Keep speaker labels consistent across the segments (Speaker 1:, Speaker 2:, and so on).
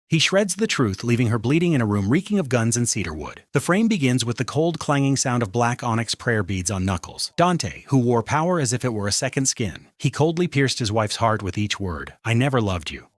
Speaker 1: He shreds the truth, leaving her bleeding in a room reeking of guns and cedarwood. The frame begins with the cold, clanging sound of black onyx prayer beads on knuckles. Dante, who wore power as if it were a second skin. He coldly pierced his wife's heart with each word. "I never loved you."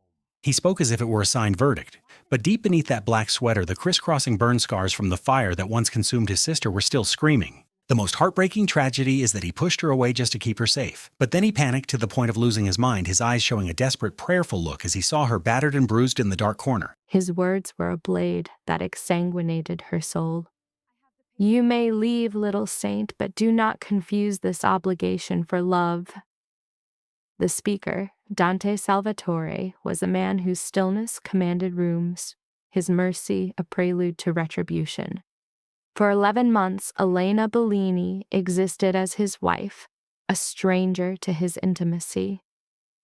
Speaker 1: He spoke as if it were a signed verdict. But deep beneath that black sweater, the crisscrossing burn scars from the fire that once consumed his sister were still screaming. The most heartbreaking tragedy is that he pushed her away just to keep her safe. But then he panicked to the point of losing his mind, his eyes showing a desperate, prayerful look as he saw her battered and bruised in the dark corner.
Speaker 2: His words were a blade that exsanguinated her soul. "You may leave, little saint, but do not confuse this obligation for love." The speaker, Dante Salvatore, was a man whose stillness commanded rooms, his mercy a prelude to retribution. For 11 months, Elena Bellini existed as his wife, a stranger to his intimacy.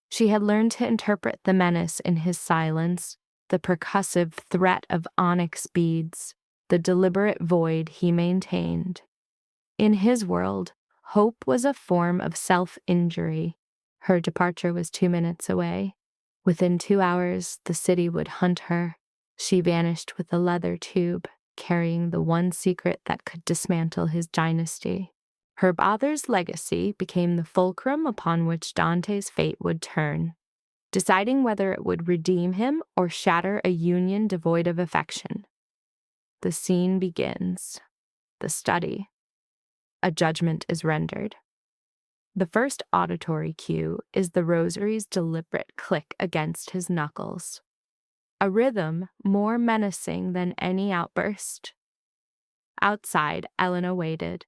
Speaker 2: She had learned to interpret the menace in his silence, the percussive threat of onyx beads, the deliberate void he maintained. In his world, hope was a form of self-injury. Her departure was 2 minutes away. Within 2 hours, the city would hunt her. She vanished with a leather tube, carrying the one secret that could dismantle his dynasty. Her father's legacy became the fulcrum upon which Dante's fate would turn, deciding whether it would redeem him or shatter a union devoid of affection. The scene begins. The study. A judgment is rendered. The first auditory cue is the rosary's deliberate click against his knuckles, a rhythm more menacing than any outburst. Outside, Elena waited,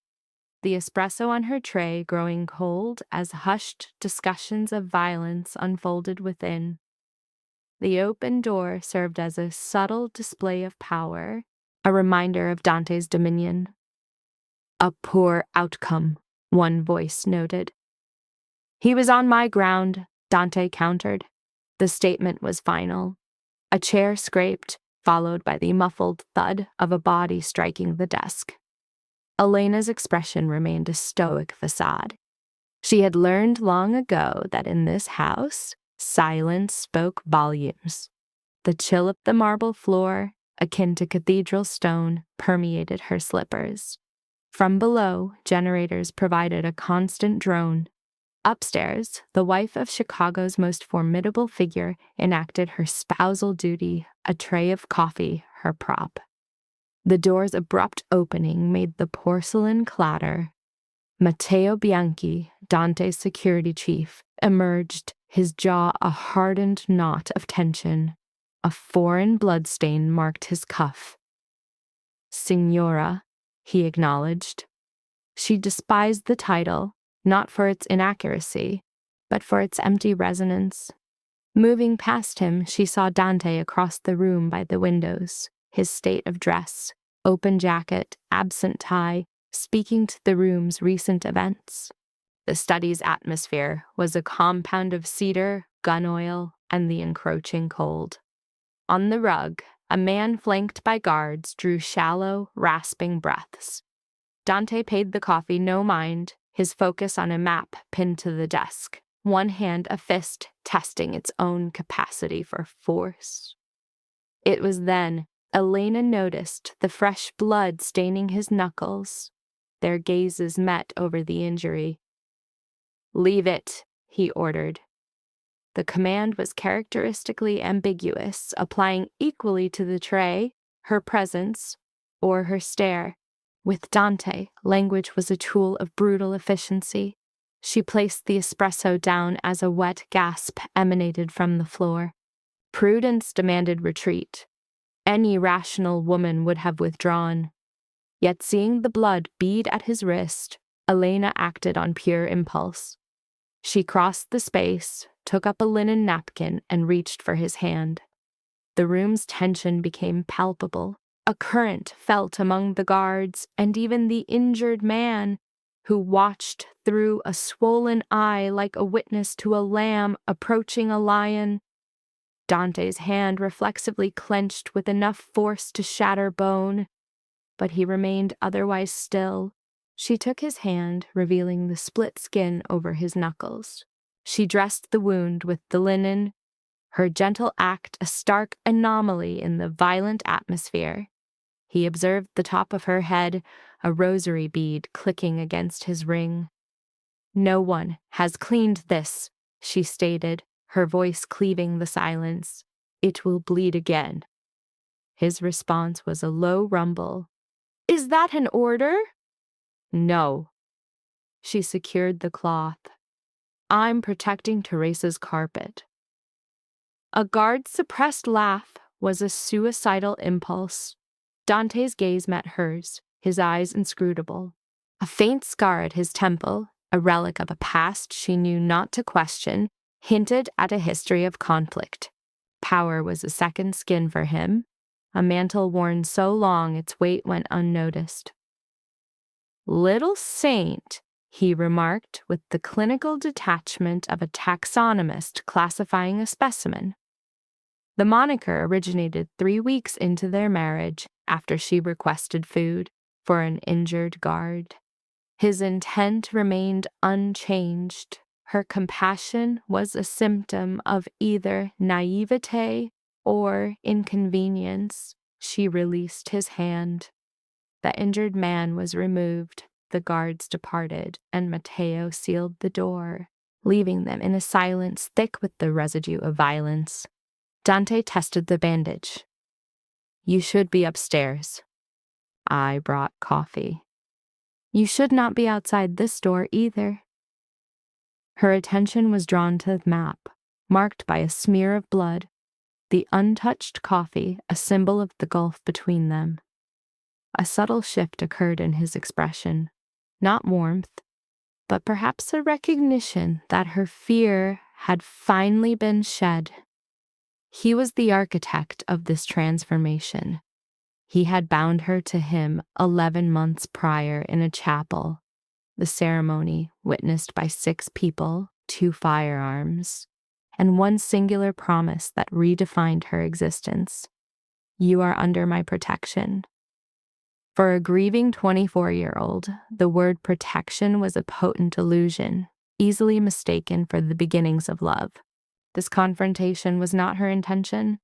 Speaker 2: the espresso on her tray growing cold as hushed discussions of violence unfolded within. The open door served as a subtle display of power, a reminder of Dante's dominion. "A poor outcome," one voice noted. "He was on my ground," Dante countered. The statement was final. A chair scraped, followed by the muffled thud of a body striking the desk. Elena's expression remained a stoic facade. She had learned long ago that in this house, silence spoke volumes. The chill of the marble floor, akin to cathedral stone, permeated her slippers. From below, generators provided a constant drone. Upstairs, the wife of Chicago's most formidable figure enacted her spousal duty, a tray of coffee her prop. The door's abrupt opening made the porcelain clatter. Matteo Bianchi, Dante's security chief, emerged, his jaw a hardened knot of tension. A foreign bloodstain marked his cuff. "Signora," he acknowledged. She despised the title, not for its inaccuracy, but for its empty resonance. Moving past him, she saw Dante across the room by the windows, his state of dress, open jacket, absent tie, speaking to the room's recent events. The study's atmosphere was a compound of cedar, gun oil, and the encroaching cold. On the rug, a man flanked by guards drew shallow, rasping breaths. Dante paid the coffee no mind, his focus on a map pinned to the desk, one hand a fist testing its own capacity for force. It was then Elena noticed the fresh blood staining his knuckles. Their gazes met over the injury. "Leave it," he ordered. The command was characteristically ambiguous, applying equally to the tray, her presence, or her stare. With Dante, language was a tool of brutal efficiency. She placed the espresso down as a wet gasp emanated from the floor. Prudence demanded retreat. Any rational woman would have withdrawn. Yet seeing the blood bead at his wrist, Elena acted on pure impulse. She crossed the space, took up a linen napkin, and reached for his hand. The room's tension became palpable. A current felt among the guards and even the injured man, who watched through a swollen eye like a witness to a lamb approaching a lion. Dante's hand reflexively clenched with enough force to shatter bone, but he remained otherwise still. She took his hand, revealing the split skin over his knuckles. She dressed the wound with the linen, her gentle act a stark anomaly in the violent atmosphere. He observed the top of her head, a rosary bead clicking against his ring. "No one has cleaned this," she stated, her voice cleaving the silence. "It will bleed again." His response was a low rumble. "Is that an order?" "No." She secured the cloth. "I'm protecting Teresa's carpet." A guard's suppressed laugh was a suicidal impulse. Dante's gaze met hers, his eyes inscrutable. A faint scar at his temple, a relic of a past she knew not to question, hinted at a history of conflict. Power was a second skin for him, a mantle worn so long its weight went unnoticed. "Little saint," he remarked with the clinical detachment of a taxonomist classifying a specimen. The moniker originated 3 weeks into their marriage after she requested food for an injured guard. His intent remained unchanged. Her compassion was a symptom of either naivete or inconvenience. She released his hand. The injured man was removed, the guards departed, and Matteo sealed the door, leaving them in a silence thick with the residue of violence. Dante tested the bandage. "You should be upstairs." "I brought coffee." "You should not be outside this door either." Her attention was drawn to the map, marked by a smear of blood, the untouched coffee a symbol of the gulf between them. A subtle shift occurred in his expression, not warmth, but perhaps a recognition that her fear had finally been shed. He was the architect of this transformation. He had bound her to him 11 months prior in a chapel, the ceremony witnessed by 6 people, 2 firearms, and one singular promise that redefined her existence. "You are under my protection." For a grieving 24-year-old, the word protection was a potent illusion, easily mistaken for the beginnings of love. This confrontation was not her intention.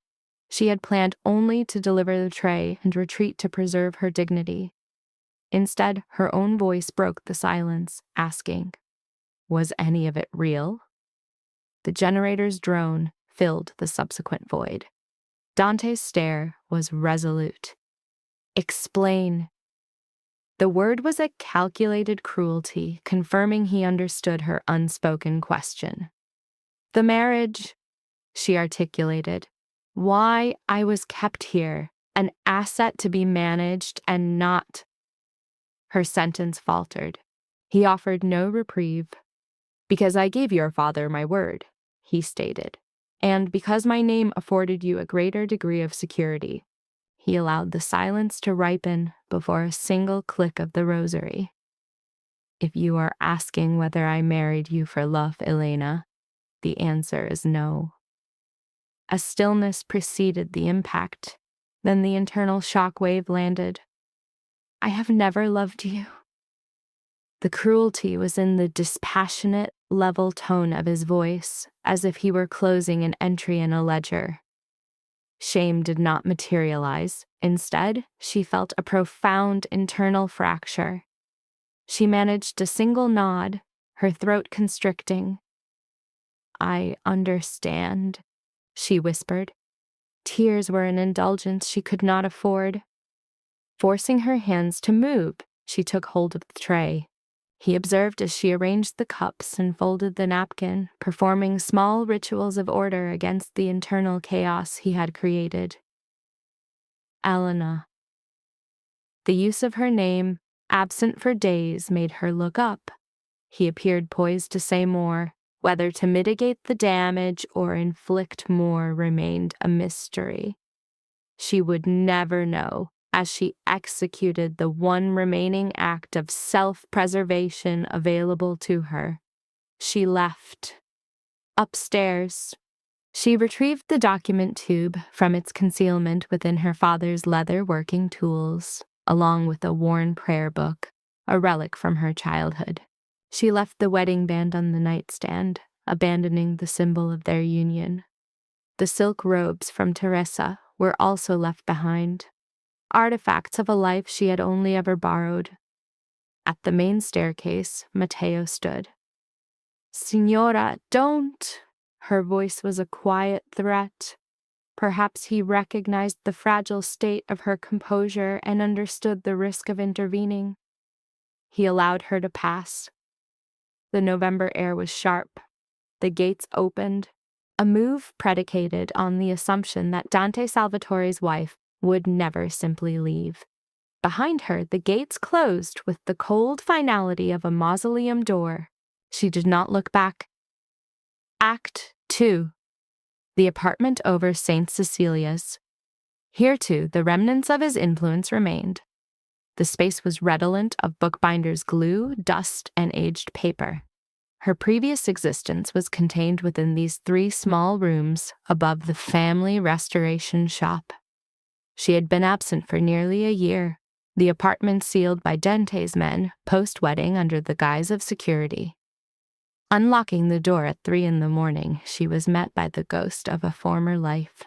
Speaker 2: She had planned only to deliver the tray and retreat to preserve her dignity. Instead, her own voice broke the silence, asking, "Was any of it real?" The generator's drone filled the subsequent void. Dante's stare was resolute. "Explain." The word was a calculated cruelty, confirming he understood her unspoken question. "The marriage," she articulated. "Why I was kept here, an asset to be managed and not—" Her sentence faltered. He offered no reprieve. "Because I gave your father my word," he stated, "and because my name afforded you a greater degree of security." He allowed the silence to ripen before a single click of the rosary. "If you are asking whether I married you for love, Elena, the answer is no." A stillness preceded the impact. Then the internal shockwave landed. "I have never loved you." The cruelty was in the dispassionate, level tone of his voice, as if he were closing an entry in a ledger. Shame did not materialize. Instead, she felt a profound internal fracture. She managed a single nod, her throat constricting. "I understand," she whispered. Tears were an indulgence she could not afford. Forcing her hands to move, she took hold of the tray. He observed as she arranged the cups and folded the napkin, performing small rituals of order against the internal chaos he had created. Elena. The use of her name, absent for days, made her look up. He appeared poised to say more. Whether to mitigate the damage or inflict more remained a mystery. She would never know as she executed the one remaining act of self-preservation available to her. She left. Upstairs. She retrieved the document tube from its concealment within her father's leather working tools, along with a worn prayer book, a relic from her childhood. She left the wedding band on the nightstand, abandoning the symbol of their union. The silk robes from Teresa were also left behind, artifacts of a life she had only ever borrowed. At the main staircase, Matteo stood. "Signora, don't!" Her voice was a quiet threat. Perhaps he recognized the fragile state of her composure and understood the risk of intervening. He allowed her to pass. The November air was sharp. The gates opened, a move predicated on the assumption that Dante Salvatore's wife would never simply leave. Behind her, the gates closed with the cold finality of a mausoleum door. She did not look back. Act 2. The apartment over St. Cecilia's. Here, too, the remnants of his influence remained. The space was redolent of bookbinders' glue, dust, and aged paper. Her previous existence was contained within these 3 small rooms above the family restoration shop. She had been absent for nearly a year, the apartment sealed by Dante's men post-wedding under the guise of security. Unlocking the door at 3 a.m, she was met by the ghost of a former life.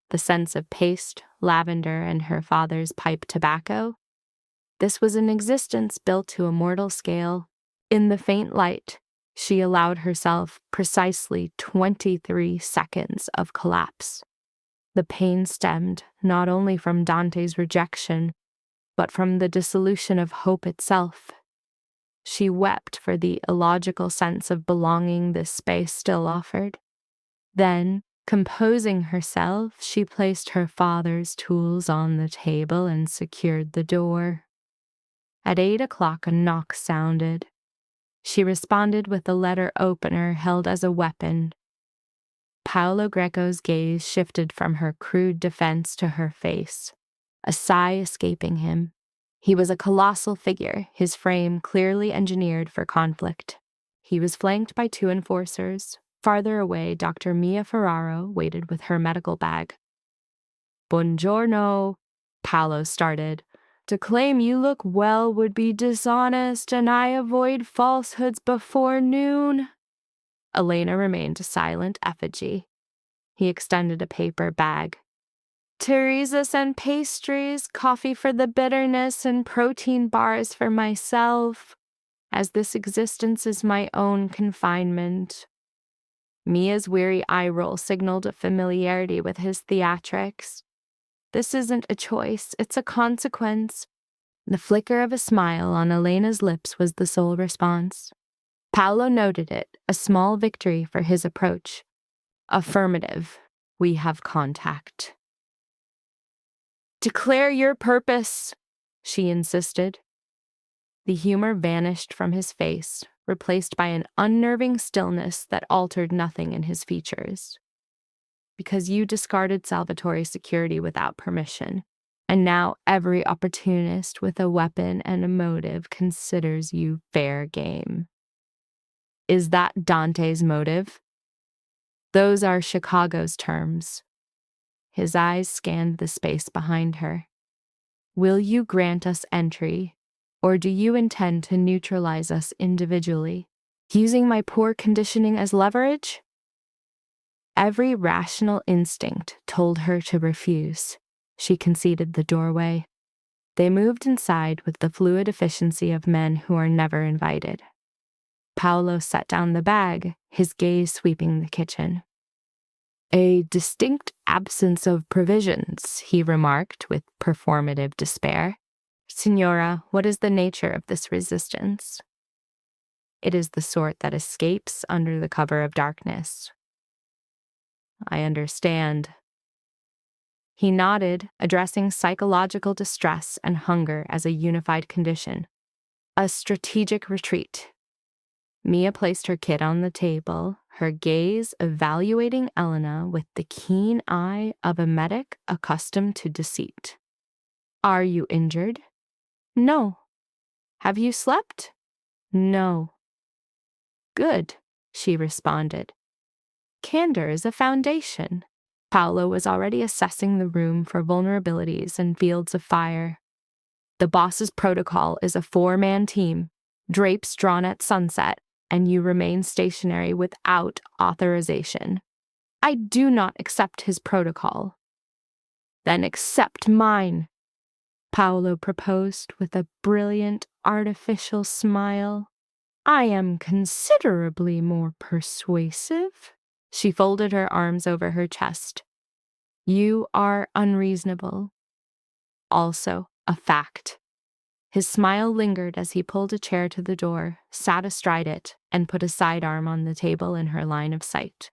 Speaker 2: The scents of paste, lavender, and her father's pipe tobacco. This was an existence built to a mortal scale. In the faint light, she allowed herself precisely 23 seconds of collapse. The pain stemmed not only from Dante's rejection, but from the dissolution of hope itself. She wept for the illogical sense of belonging this space still offered. Then, composing herself, she placed her father's tools on the table and secured the door. At 8 o'clock, a knock sounded. She responded with a letter opener held as a weapon. Paolo Greco's gaze shifted from her crude defense to her face, a sigh escaping him. He was a colossal figure, his frame clearly engineered for conflict. He was flanked by 2 enforcers. Farther away, Dr. Mia Ferraro waited with her medical bag. "Buongiorno," Paolo started. "To claim you look well would be dishonest, and I avoid falsehoods before noon." Elena remained a silent effigy. He extended a paper bag. "Teresa's and pastries, coffee for the bitterness, and protein bars for myself, as this existence is my own confinement." Mia's weary eye roll signaled a familiarity with his theatrics. "This isn't a choice, it's a consequence." The flicker of a smile on Elena's lips was the sole response. Paolo noted it, a small victory for his approach. "Affirmative. We have contact." "Declare your purpose," she insisted. The humor vanished from his face, replaced by an unnerving stillness that altered nothing in his features. "Because you discarded Salvatore's security without permission, and now every opportunist with a weapon and a motive considers you fair game." "Is that Dante's motive?" "Those are Chicago's terms." His eyes scanned the space behind her. "Will you grant us entry, or do you intend to neutralize us individually, using my poor conditioning as leverage?" Every rational instinct told her to refuse. She conceded the doorway. They moved inside with the fluid efficiency of men who are never invited. Paolo set down the bag, his gaze sweeping the kitchen. "A distinct absence of provisions," he remarked with performative despair. "Signora, what is the nature of this resistance?" "It is the sort that escapes under the cover of darkness." "I understand." He nodded, addressing psychological distress and hunger as a unified condition. "A strategic retreat." Mia placed her kit on the table, her gaze evaluating Elena with the keen eye of a medic accustomed to deceit. "Are you injured?" "No." "Have you slept?" "No." "Good," she responded. Candor is a foundation. Paolo was already assessing the room for vulnerabilities and fields of fire. "The boss's protocol is a 4-man team, drapes drawn at sunset, and you remain stationary without authorization. I do not accept his protocol. Then accept mine, Paolo proposed with a brilliant, artificial smile. I am considerably more persuasive. She folded her arms over her chest. You are unreasonable. Also, a fact. His smile lingered as he pulled a chair to the door, sat astride it, and put a sidearm on the table in her line of sight.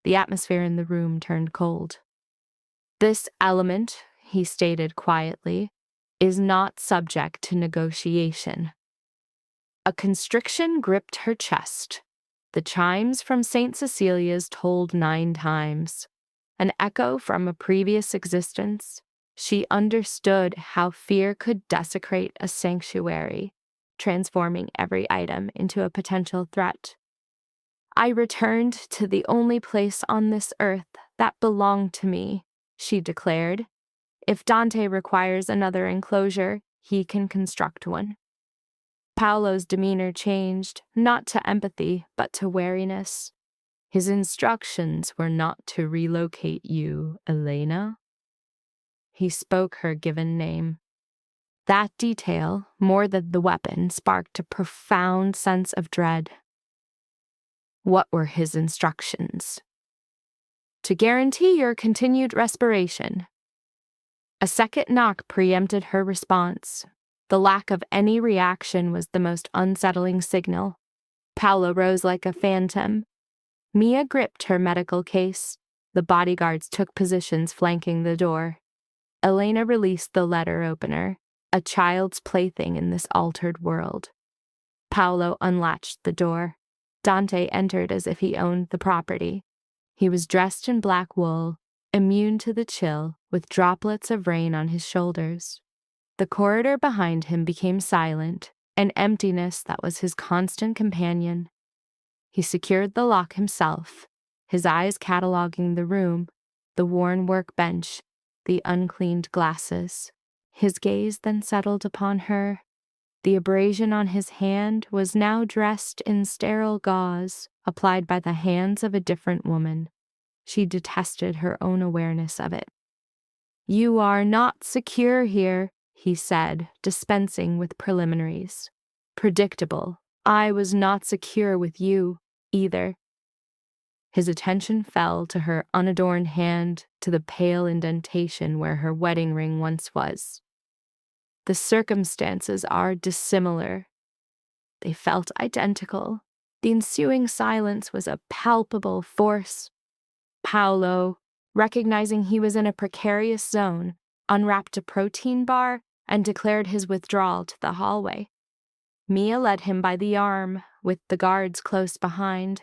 Speaker 2: The atmosphere in the room turned cold. This element, he stated quietly, is not subject to negotiation. A constriction gripped her chest. The chimes from St. Cecilia's tolled 9 times. An echo from a previous existence. She understood how fear could desecrate a sanctuary, transforming every item into a potential threat. I returned to the only place on this earth that belonged to me, she declared. If Dante requires another enclosure, he can construct one. Paolo's demeanor changed, not to empathy, but to wariness. His instructions were not to relocate you, Elena. He spoke her given name. That detail, more than the weapon, sparked a profound sense of dread. What were his instructions? To guarantee your continued respiration. A second knock preempted her response. The lack of any reaction was the most unsettling signal. Paolo rose like a phantom. Mia gripped her medical case. The bodyguards took positions flanking the door. Elena released the letter opener, a child's plaything in this altered world. Paolo unlatched the door. Dante entered as if he owned the property. He was dressed in black wool, immune to the chill, with droplets of rain on his shoulders. The corridor behind him became silent, an emptiness that was his constant companion. He secured the lock himself, his eyes cataloging the room, the worn workbench, the uncleaned glasses. His gaze then settled upon her. The abrasion on his hand was now dressed in sterile gauze, applied by the hands of a different woman. She detested her own awareness of it. You are not secure here, he said, dispensing with preliminaries. Predictable. I was not secure with you, either. His attention fell to her unadorned hand, to the pale indentation where her wedding ring once was. The circumstances are dissimilar. They felt identical. The ensuing silence was a palpable force. Paolo, recognizing he was in a precarious zone, unwrapped a protein bar and declared his withdrawal to the hallway. Mia led him by the arm, with the guards close behind.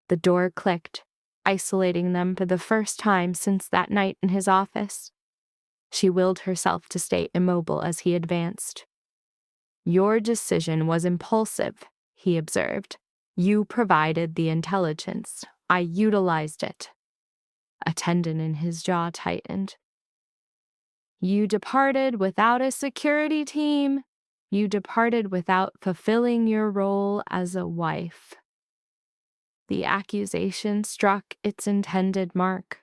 Speaker 2: The door clicked, isolating them for the first time since that night in his office. She willed herself to stay immobile as he advanced. Your decision was impulsive, he observed. You provided the intelligence. I utilized it. A tendon in his jaw tightened. You departed without a security team. You departed without fulfilling your role as a wife. The accusation struck its intended mark.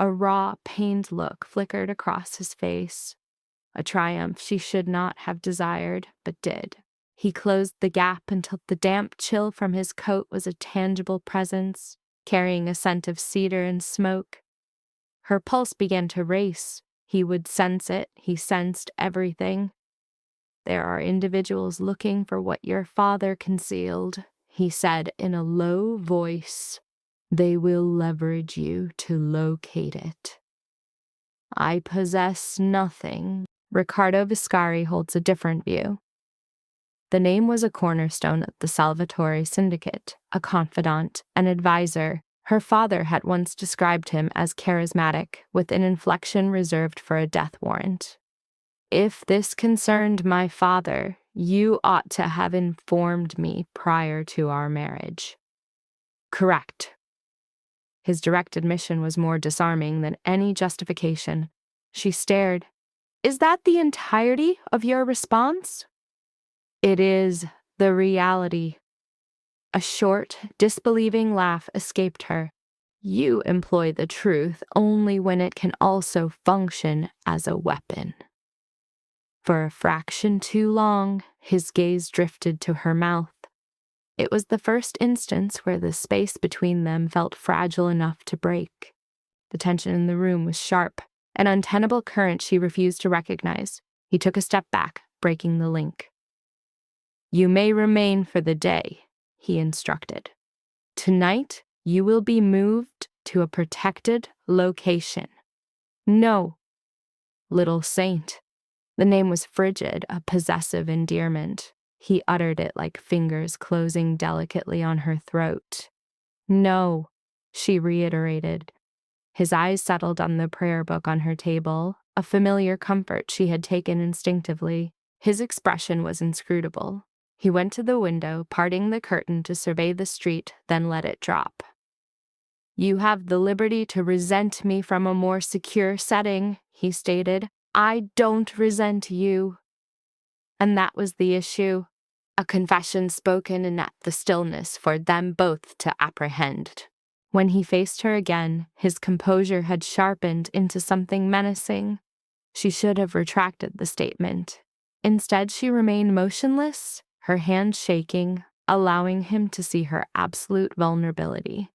Speaker 2: A raw, pained look flickered across his face. A triumph she should not have desired, but did. He closed the gap until the damp chill from his coat was a tangible presence, carrying a scent of cedar and smoke. Her pulse began to race. He would sense it. He sensed everything. There are individuals looking for what your father concealed, he said in a low voice. They will leverage you to locate it. I possess nothing. Riccardo Viscari holds a different view. The name was a cornerstone of the Salvatore Syndicate, a confidant, an advisor. Her father had once described him as charismatic, with an inflection reserved for a death warrant. If this concerned my father, you ought to have informed me prior to our marriage. Correct. His direct admission was more disarming than any justification. She stared. Is that the entirety of your response? It is the reality. A short, disbelieving laugh escaped her. You employ the truth only when it can also function as a weapon. For a fraction too long, his gaze drifted to her mouth. It was the first instance where the space between them felt fragile enough to break. The tension in the room was sharp, an untenable current she refused to recognize. He took a step back, breaking the link. "You may remain for the day," he instructed. "Tonight, you will be moved to a protected location." "No." Little Saint. The name was frigid, a possessive endearment. He uttered it like fingers closing delicately on her throat. "No," she reiterated. His eyes settled on the prayer book on her table, a familiar comfort she had taken instinctively. His expression was inscrutable. He went to the window, parting the curtain to survey the street, then let it drop. "You have the liberty to resent me from a more secure setting," he stated. "I don't resent you." And that was the issue. A confession spoken in the stillness for them both to apprehend. When he faced her again, his composure had sharpened into something menacing. She should have retracted the statement. Instead, she remained motionless, her hand shaking, allowing him to see her absolute vulnerability.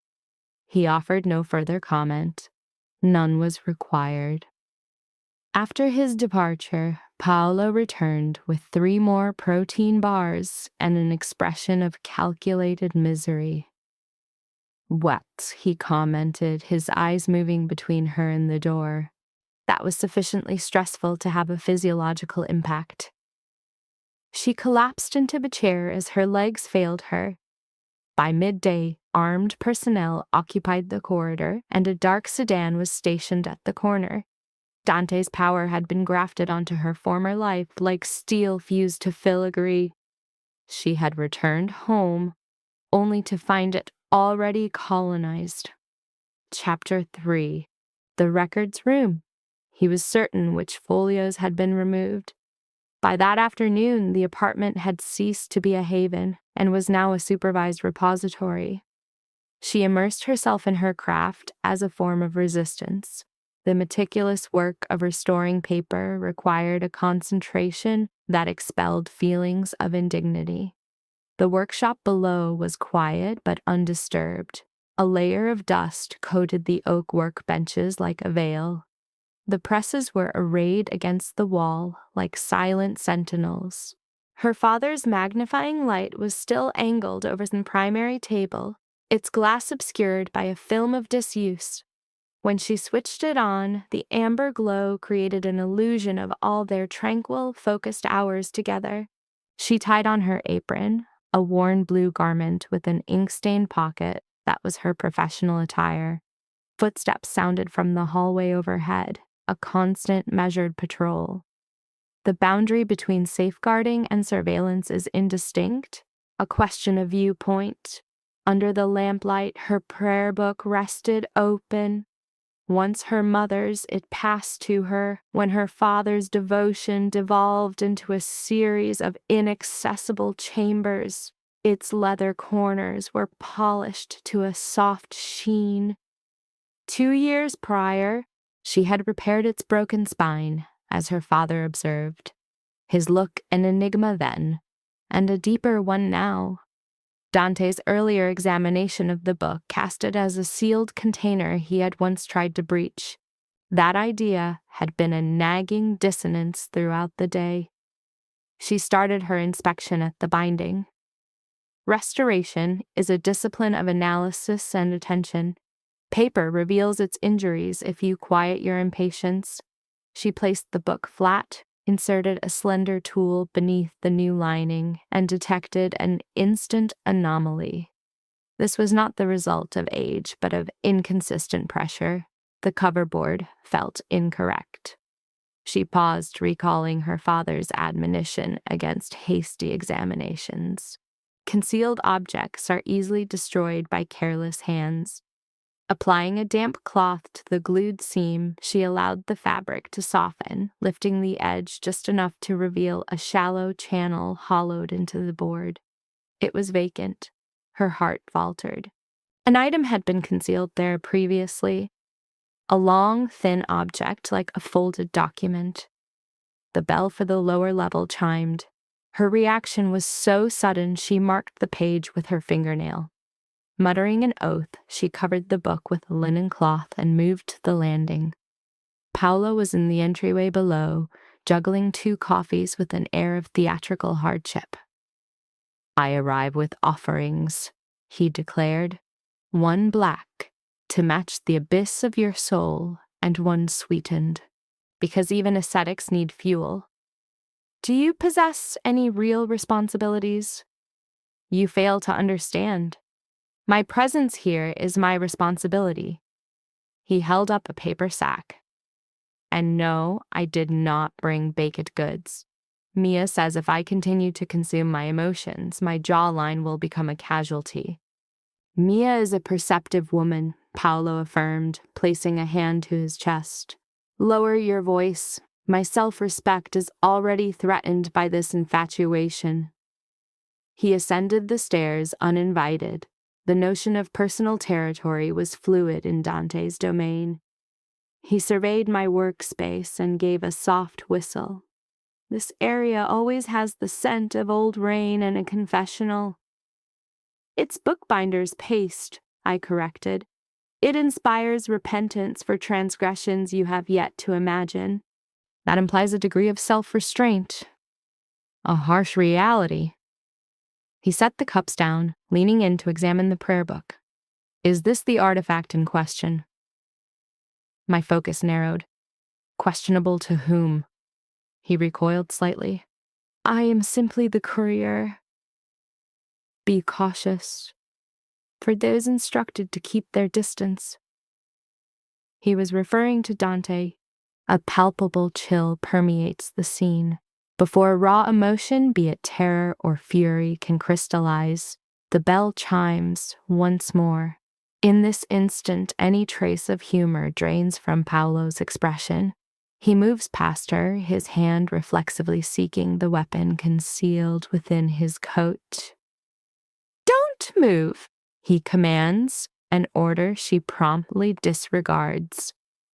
Speaker 2: He offered no further comment. None was required. After his departure, Paolo returned with 3 more protein bars and an expression of calculated misery. "What?" he commented, his eyes moving between her and the door. That was sufficiently stressful to have a physiological impact. She collapsed into a chair as her legs failed her. By midday, armed personnel occupied the corridor, and a dark sedan was stationed at the corner. Dante's power had been grafted onto her former life like steel fused to filigree. She had returned home, only to find it already colonized. Chapter 3. The Records Room. He was certain which folios had been removed. By that afternoon, the apartment had ceased to be a haven and was now a supervised repository. She immersed herself in her craft as a form of resistance. The meticulous work of restoring paper required a concentration that expelled feelings of indignity. The workshop below was quiet but undisturbed. A layer of dust coated the oak workbenches like a veil. The presses were arrayed against the wall like silent sentinels. Her father's magnifying light was still angled over the primary table, its glass obscured by a film of disuse. When she switched it on, the amber glow created an illusion of all their tranquil, focused hours together. She tied on her apron, a worn blue garment with an ink-stained pocket that was her professional attire. Footsteps sounded from the hallway overhead, a constant, measured patrol. The boundary between safeguarding and surveillance is indistinct, a question of viewpoint. Under the lamplight, her prayer book rested open. Once her mother's, it passed to her when her father's devotion devolved into a series of inaccessible chambers. Its leather corners were polished to a soft sheen. 2 years prior, she had repaired its broken spine, as her father observed. His look an enigma then, and a deeper one now. Dante's earlier examination of the book cast it as a sealed container he had once tried to breach. That idea had been a nagging dissonance throughout the day. She started her inspection at the binding. Restoration is a discipline of analysis and attention. Paper reveals its injuries if you quiet your impatience. She placed the book flat, inserted a slender tool beneath the new lining, and detected an instant anomaly. This was not the result of age, but of inconsistent pressure. The coverboard felt incorrect. She paused, recalling her father's admonition against hasty examinations. Concealed objects are easily destroyed by careless hands. Applying a damp cloth to the glued seam, she allowed the fabric to soften, lifting the edge just enough to reveal a shallow channel hollowed into the board. It was vacant. Her heart faltered. An item had been concealed there previously, a long, thin object like a folded document. The bell for the lower level chimed. Her reaction was so sudden she marked the page with her fingernail. Muttering an oath, she covered the book with a linen cloth and moved to the landing. Paolo was in the entryway below, juggling 2 coffees with an air of theatrical hardship. "I arrive with offerings," he declared. "One black, to match the abyss of your soul, and one sweetened, because even ascetics need fuel. Do you possess any real responsibilities? You fail to understand. My presence here is my responsibility." He held up a paper sack. "And no, I did not bring baked goods. Mia says if I continue to consume my emotions, my jawline will become a casualty." "Mia is a perceptive woman," Paolo affirmed, placing a hand to his chest. "Lower your voice. My self-respect is already threatened by this infatuation." He ascended the stairs uninvited. The notion of personal territory was fluid in Dante's domain. He surveyed my workspace and gave a soft whistle. "This area always has the scent of old rain and a confessional." "It's bookbinder's paste," I corrected. "It inspires repentance for transgressions you have yet to imagine." "That implies a degree of self-restraint. A harsh reality." He set the cups down, leaning in to examine the prayer book. "Is this the artifact in question?" My focus narrowed. "Questionable to whom?" He recoiled slightly. "I am simply the courier. Be cautious. For those instructed to keep their distance." He was referring to Dante. A palpable chill permeates the scene. Before raw emotion, be it terror or fury, can crystallize, the bell chimes once more. In this instant, any trace of humor drains from Paolo's expression. He moves past her, his hand reflexively seeking the weapon concealed within his coat. "Don't move," he commands, an order she promptly disregards.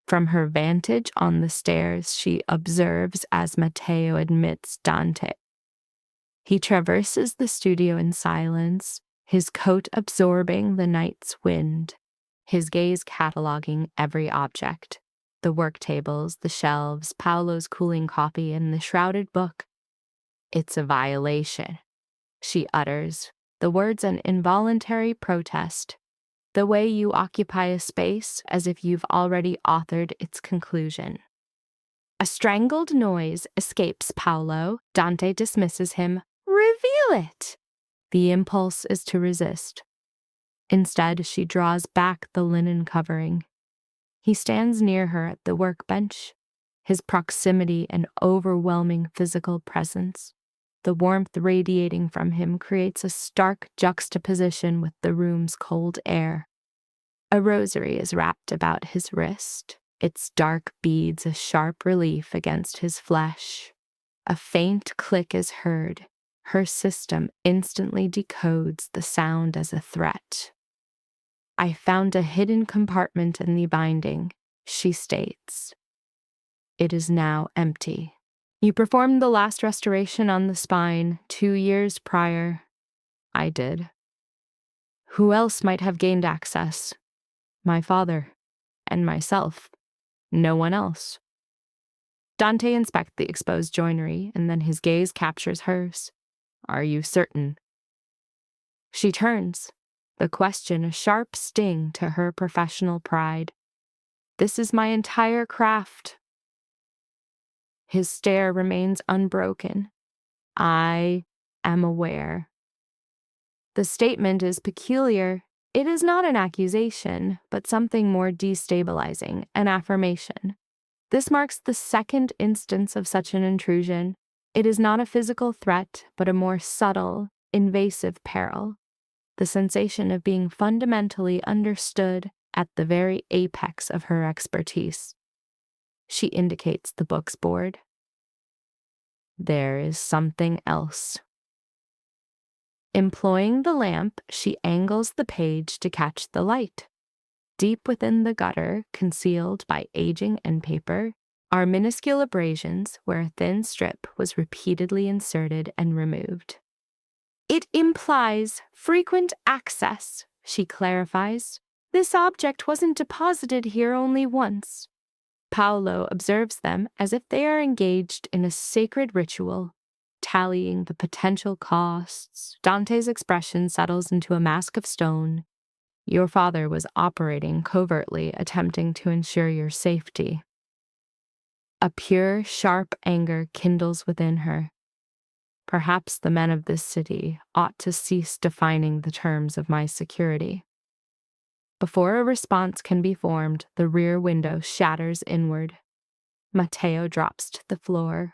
Speaker 2: From her vantage on the stairs, she observes as Matteo admits Dante. He traverses the studio in silence, his coat absorbing the night's wind, his gaze cataloging every object. The work tables, the shelves, Paolo's cooling coffee, and the shrouded book. "It's a violation," she utters, the words an involuntary protest. "The way you occupy a space as if you've already authored its conclusion." A strangled noise escapes Paolo. Dante dismisses him. "Reveal it!" The impulse is to resist. Instead, she draws back the linen covering. He stands near her at the workbench, his proximity an overwhelming physical presence. The warmth radiating from him creates a stark juxtaposition with the room's cold air. A rosary is wrapped about his wrist, its dark beads a sharp relief against his flesh. A faint click is heard. Her system instantly decodes the sound as a threat. "I found a hidden compartment in the binding," she states. It is now empty. "You performed the last restoration on the spine 2 years prior." "I did." "Who else might have gained access?" "My father. And myself. No one else." Dante inspects the exposed joinery, and then his gaze captures hers. "Are you certain?" She turns, the question a sharp sting to her professional pride. "This is my entire craft." His stare remains unbroken. "I am aware." The statement is peculiar. It is not an accusation, but something more destabilizing, an affirmation. This marks the second instance of such an intrusion. It is not a physical threat, but a more subtle, invasive peril. The sensation of being fundamentally understood at the very apex of her expertise. She indicates the book's board. "There is something else." Employing the lamp, she angles the page to catch the light. Deep within the gutter, concealed by aging end paper, are minuscule abrasions where a thin strip was repeatedly inserted and removed. It implies frequent access, she clarifies. This object wasn't deposited here only once. Paolo observes them as if they are engaged in a sacred ritual, tallying the potential costs. Dante's expression settles into a mask of stone. Your father was operating covertly, attempting to ensure your safety. A pure, sharp anger kindles within her. Perhaps the men of this city ought to cease defining the terms of my security. Before a response can be formed, the rear window shatters inward. Matteo drops to the floor.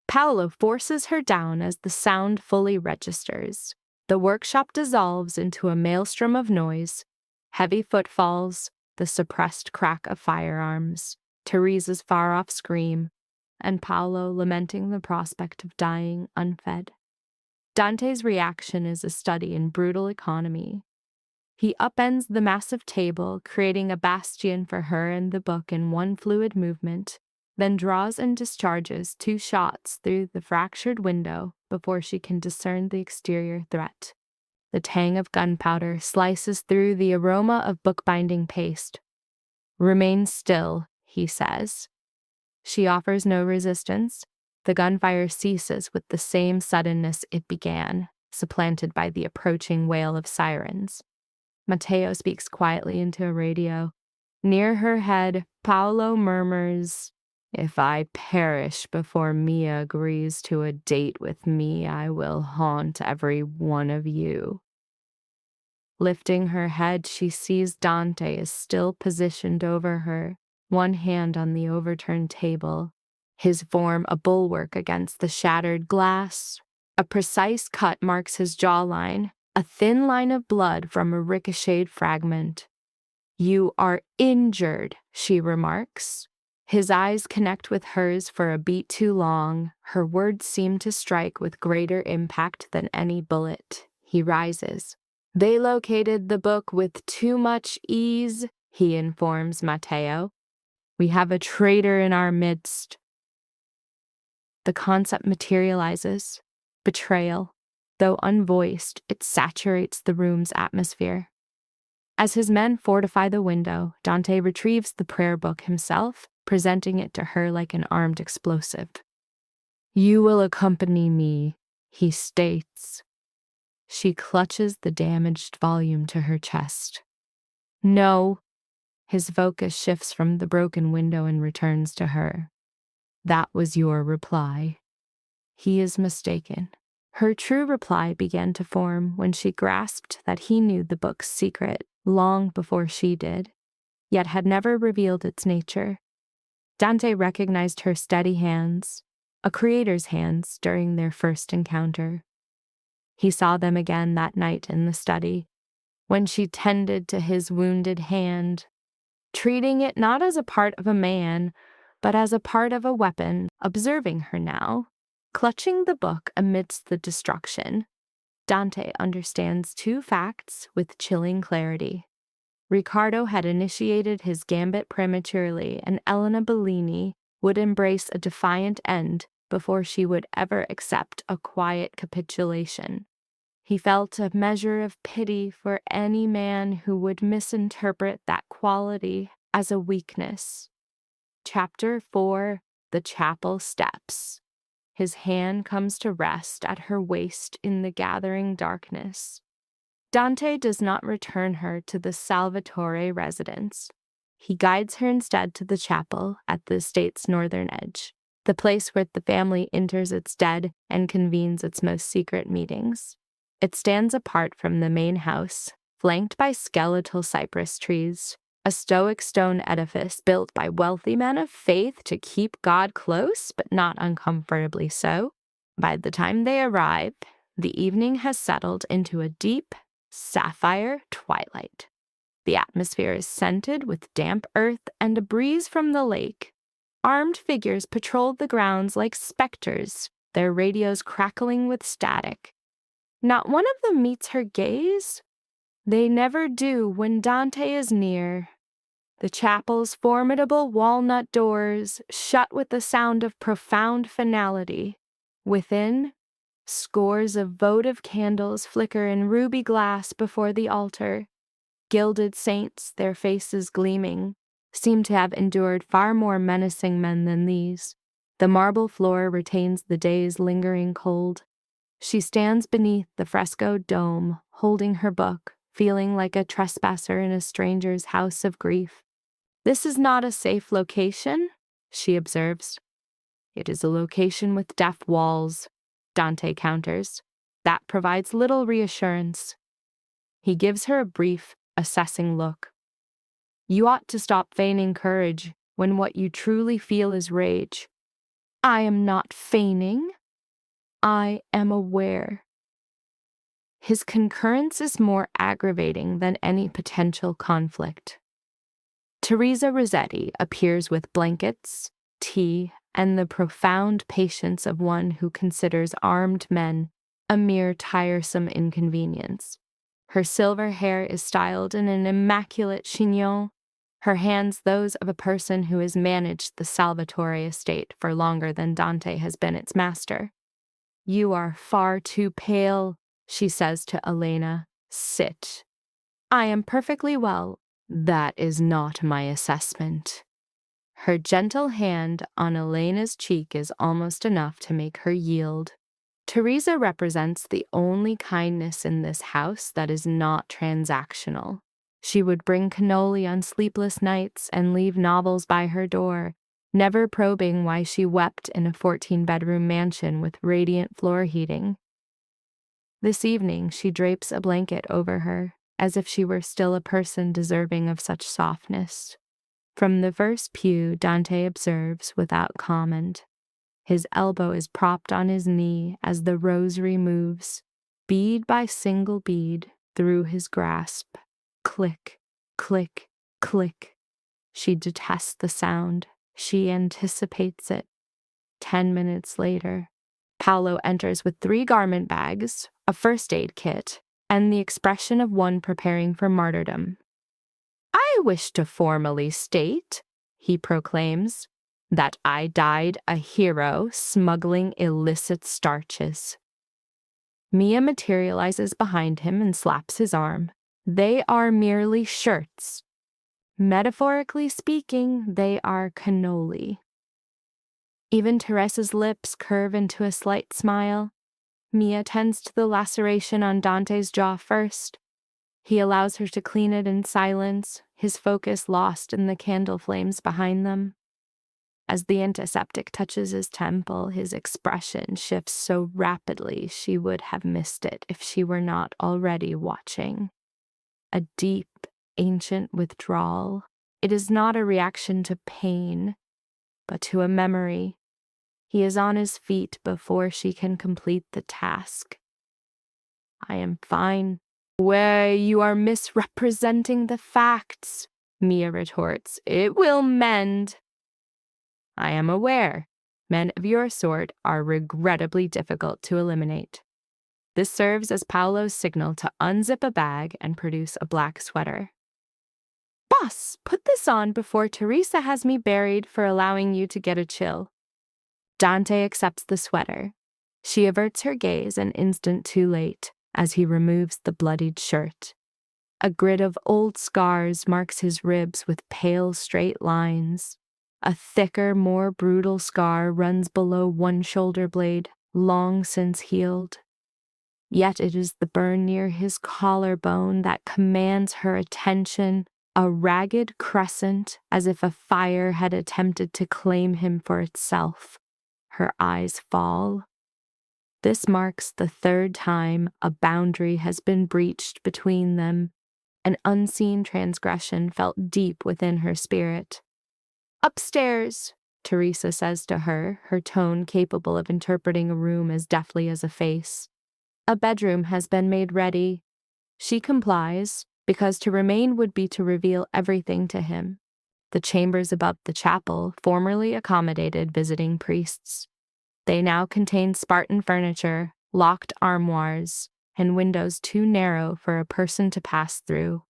Speaker 2: Paolo forces her down as the sound fully registers. The workshop dissolves into a maelstrom of noise. Heavy footfalls, the suppressed crack of firearms, Teresa's far-off scream, and Paolo lamenting the prospect of dying unfed. Dante's reaction is a study in brutal economy. He upends the massive table, creating a bastion for her and the book in one fluid movement, then draws and discharges 2 shots through the fractured window before she can discern the exterior threat. The tang of gunpowder slices through the aroma of bookbinding paste. "Remain still," he says. She offers no resistance. The gunfire ceases with the same suddenness it began, supplanted by the approaching wail of sirens. Matteo speaks quietly into a radio. Near her head, Paolo murmurs, "If I perish before Mia agrees to a date with me, I will haunt every one of you." Lifting her head, she sees Dante is still positioned over her, one hand on the overturned table, his form a bulwark against the shattered glass. A precise cut marks his jawline, a thin line of blood from a ricocheted fragment. "You are injured," she remarks. His eyes connect with hers for a beat too long. Her words seem to strike with greater impact than any bullet. He rises. "They located the book with too much ease," he informs Matteo. "We have a traitor in our midst." The concept materializes. Betrayal. Though unvoiced, it saturates the room's atmosphere. As his men fortify the window, Dante retrieves the prayer book himself, presenting it to her like an armed explosive. "You will accompany me," he states. She clutches the damaged volume to her chest. "No." His focus shifts from the broken window and returns to her. "That was your reply." He is mistaken. Her true reply began to form when she grasped that he knew the book's secret long before she did, yet had never revealed its nature. Dante recognized her steady hands, a creator's hands, during their first encounter. He saw them again that night in the study, when she tended to his wounded hand, treating it not as a part of a man, but as a part of a weapon. Observing her now, clutching the book amidst the destruction, Dante understands 2 facts with chilling clarity. Riccardo had initiated his gambit prematurely, and Elena Bellini would embrace a defiant end before she would ever accept a quiet capitulation. He felt a measure of pity for any man who would misinterpret that quality as a weakness. Chapter 4: The Chapel Steps. His hand comes to rest at her waist in the gathering darkness. Dante does not return her to the Salvatore residence. He guides her instead to the chapel at the estate's northern edge, the place where the family enters its dead and convenes its most secret meetings. It stands apart from the main house, flanked by skeletal cypress trees, a stoic stone edifice built by wealthy men of faith to keep God close, but not uncomfortably so. By the time they arrive, the evening has settled into a deep, sapphire twilight. The atmosphere is scented with damp earth and a breeze from the lake. Armed figures patrol the grounds like specters, their radios crackling with static. Not one of them meets her gaze. They never do when Dante is near. The chapel's formidable walnut doors shut with the sound of profound finality. Within, scores of votive candles flicker in ruby glass before the altar. Gilded saints, their faces gleaming, seem to have endured far more menacing men than these. The marble floor retains the day's lingering cold. She stands beneath the frescoed dome, holding her book, feeling like a trespasser in a stranger's house of grief. "This is not a safe location," she observes. "It is a location with deaf walls," Dante counters. "That provides little reassurance." He gives her a brief, assessing look. "You ought to stop feigning courage when what you truly feel is rage." "I am not feigning. I am aware." His concurrence is more aggravating than any potential conflict. Teresa Rossetti appears with blankets, tea, and the profound patience of one who considers armed men a mere tiresome inconvenience. Her silver hair is styled in an immaculate chignon, her hands those of a person who has managed the Salvatore estate for longer than Dante has been its master. "You are far too pale," she says to Elena. "Sit." "I am perfectly well." "That is not my assessment." Her gentle hand on Elena's cheek is almost enough to make her yield. Teresa represents the only kindness in this house that is not transactional. She would bring cannoli on sleepless nights and leave novels by her door, never probing why she wept in a 14-bedroom mansion with radiant floor heating. This evening, she drapes a blanket over her, as if she were still a person deserving of such softness. From the first pew, Dante observes without comment. His elbow is propped on his knee as the rosary moves, bead by single bead, through his grasp. Click, click, click. She detests the sound. She anticipates it. 10 minutes later, Paolo enters with 3 garment bags, a first aid kit, and the expression of one preparing for martyrdom. "I wish to formally state," he proclaims, "that I died a hero smuggling illicit starches." Mia materializes behind him and slaps his arm. "They are merely shirts. Metaphorically speaking, they are cannoli." Even Teresa's lips curve into a slight smile. Mia tends to the laceration on Dante's jaw first. He allows her to clean it in silence, his focus lost in the candle flames behind them. As the antiseptic touches his temple, his expression shifts so rapidly she would have missed it if she were not already watching. A deep, ancient withdrawal. It is not a reaction to pain, but to a memory. He is on his feet before she can complete the task. "I am fine." "Where you are misrepresenting the facts," Mia retorts. "It will mend." "I am aware. Men of your sort are regrettably difficult to eliminate." This serves as Paolo's signal to unzip a bag and produce a black sweater. "Boss, put this on before Teresa has me buried for allowing you to get a chill." Dante accepts the sweater. She averts her gaze an instant too late as he removes the bloodied shirt. A grid of old scars marks his ribs with pale, straight lines. A thicker, more brutal scar runs below one shoulder blade, long since healed. Yet it is the burn near his collarbone that commands her attention, a ragged crescent as if a fire had attempted to claim him for itself. Her eyes fall. This marks the 3rd time a boundary has been breached between them, an unseen transgression felt deep within her spirit. "Upstairs," Teresa says to her, her tone capable of interpreting a room as deftly as a face. A bedroom has been made ready. She complies, because to remain would be to reveal everything to him. The chambers above the chapel formerly accommodated visiting priests. They now contain Spartan furniture, locked armoires, and windows too narrow for a person to pass through.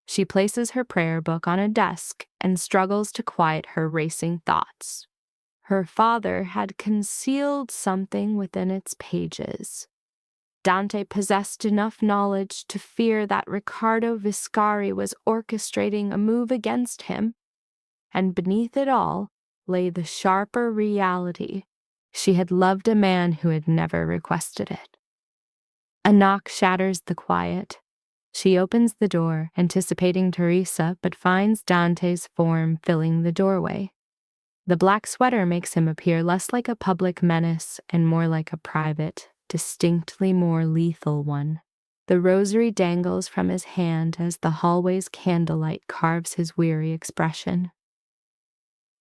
Speaker 2: She places her prayer book on a desk and struggles to quiet her racing thoughts. Her father had concealed something within its pages. Dante possessed enough knowledge to fear that Riccardo Viscari was orchestrating a move against him, and beneath it all lay the sharper reality. She had loved a man who had never requested it. A knock shatters the quiet. She opens the door, anticipating Teresa, but finds Dante's form filling the doorway. The black sweater makes him appear less like a public menace and more like a private, distinctly more lethal one. The rosary dangles from his hand as the hallway's candlelight carves his weary expression.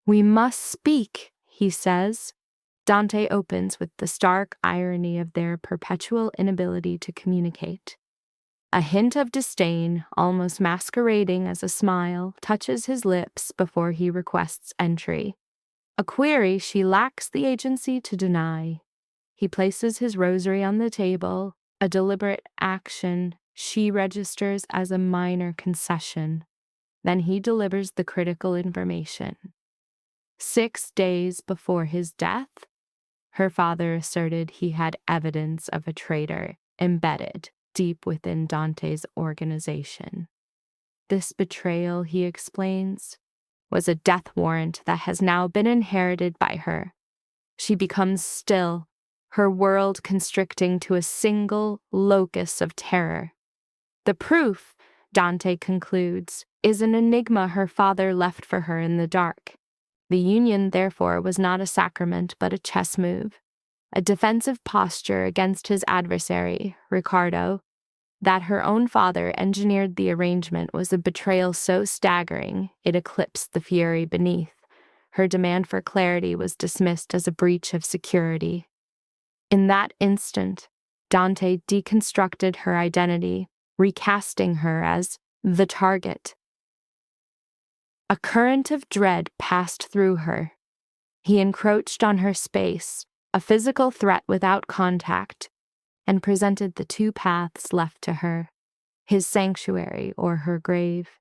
Speaker 2: "We must speak," he says. Dante opens with the stark irony of their perpetual inability to communicate. A hint of disdain, almost masquerading as a smile, touches his lips before he requests entry. A query she lacks the agency to deny. He places his rosary on the table, a deliberate action she registers as a minor concession. Then he delivers the critical information. 6 days before his death, her father asserted he had evidence of a traitor embedded deep within Dante's organization. This betrayal, he explains, was a death warrant that has now been inherited by her. She becomes still, her world constricting to a single locus of terror. The proof, Dante concludes, is an enigma her father left for her in the dark. The union, therefore, was not a sacrament but a chess move, a defensive posture against his adversary, Riccardo. That her own father engineered the arrangement was a betrayal so staggering it eclipsed the fury beneath. Her demand for clarity was dismissed as a breach of security. In that instant, Dante deconstructed her identity, recasting her as the target. A current of dread passed through her. He encroached on her space, a physical threat without contact, and presented the two paths left to her, his sanctuary or her grave.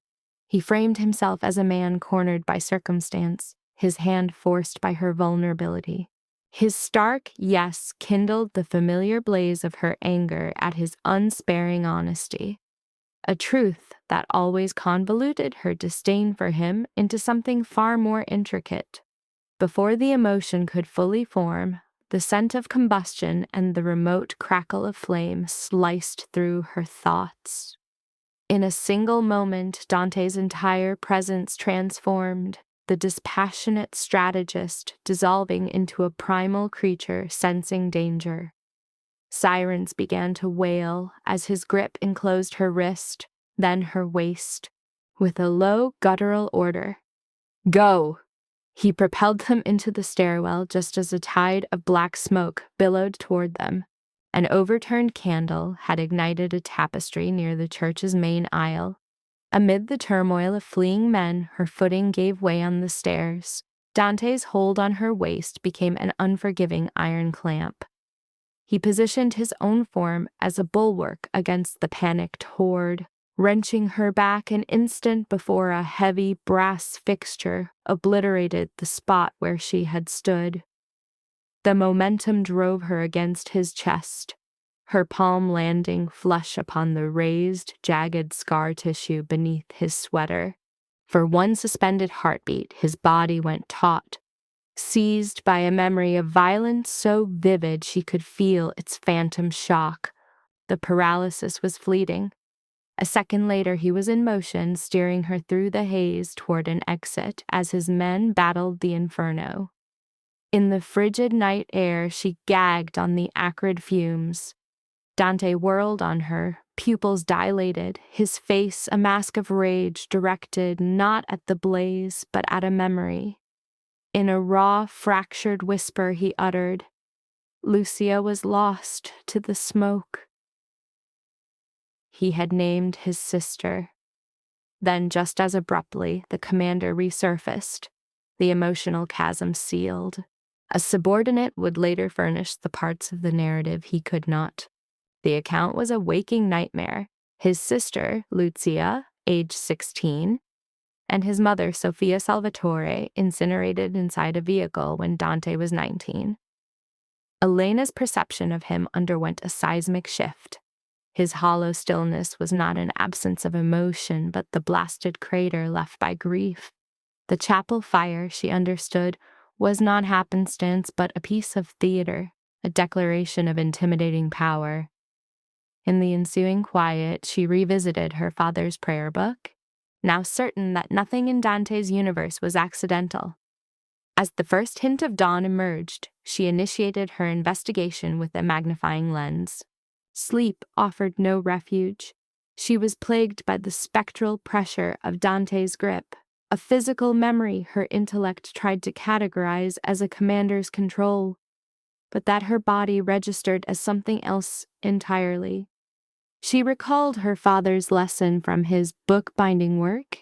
Speaker 2: He framed himself as a man cornered by circumstance, his hand forced by her vulnerability. His stark yes kindled the familiar blaze of her anger at his unsparing honesty, a truth that always convoluted her disdain for him into something far more intricate. Before the emotion could fully form, the scent of combustion and the remote crackle of flame sliced through her thoughts. In a single moment, Dante's entire presence transformed, the dispassionate strategist dissolving into a primal creature sensing danger. Sirens began to wail as his grip enclosed her wrist, then her waist, with a low, guttural order. "Go!" He propelled them into the stairwell just as a tide of black smoke billowed toward them. An overturned candle had ignited a tapestry near the church's main aisle. Amid the turmoil of fleeing men, her footing gave way on the stairs. Dante's hold on her waist became an unforgiving iron clamp. He positioned his own form as a bulwark against the panicked horde, wrenching her back an instant before a heavy brass fixture obliterated the spot where she had stood. The momentum drove her against his chest, her palm landing flush upon the raised, jagged scar tissue beneath his sweater. For one suspended heartbeat, his body went taut, seized by a memory of violence so vivid she could feel its phantom shock. The paralysis was fleeting. A second later, he was in motion, steering her through the haze toward an exit as his men battled the inferno. In the frigid night air, she gagged on the acrid fumes. Dante whirled on her, pupils dilated, his face a mask of rage directed not at the blaze, but at a memory. In a raw, fractured whisper, he uttered, "Lucia was lost to the smoke." He had named his sister. Then, just as abruptly, the commander resurfaced, the emotional chasm sealed. A subordinate would later furnish the parts of the narrative he could not. The account was a waking nightmare. His sister, Lucia, age 16, and his mother, Sofia Salvatore, incinerated inside a vehicle when Dante was 19. Elena's perception of him underwent a seismic shift. His hollow stillness was not an absence of emotion, but the blasted crater left by grief. The chapel fire, she understood, was not happenstance but a piece of theater, a declaration of intimidating power. In the ensuing quiet, she revisited her father's prayer book, now certain that nothing in Dante's universe was accidental. As the first hint of dawn emerged, she initiated her investigation with a magnifying lens. Sleep offered no refuge. She was plagued by the spectral pressure of Dante's grip, a physical memory her intellect tried to categorize as a commander's control, but that her body registered as something else entirely. She recalled her father's lesson from his bookbinding work.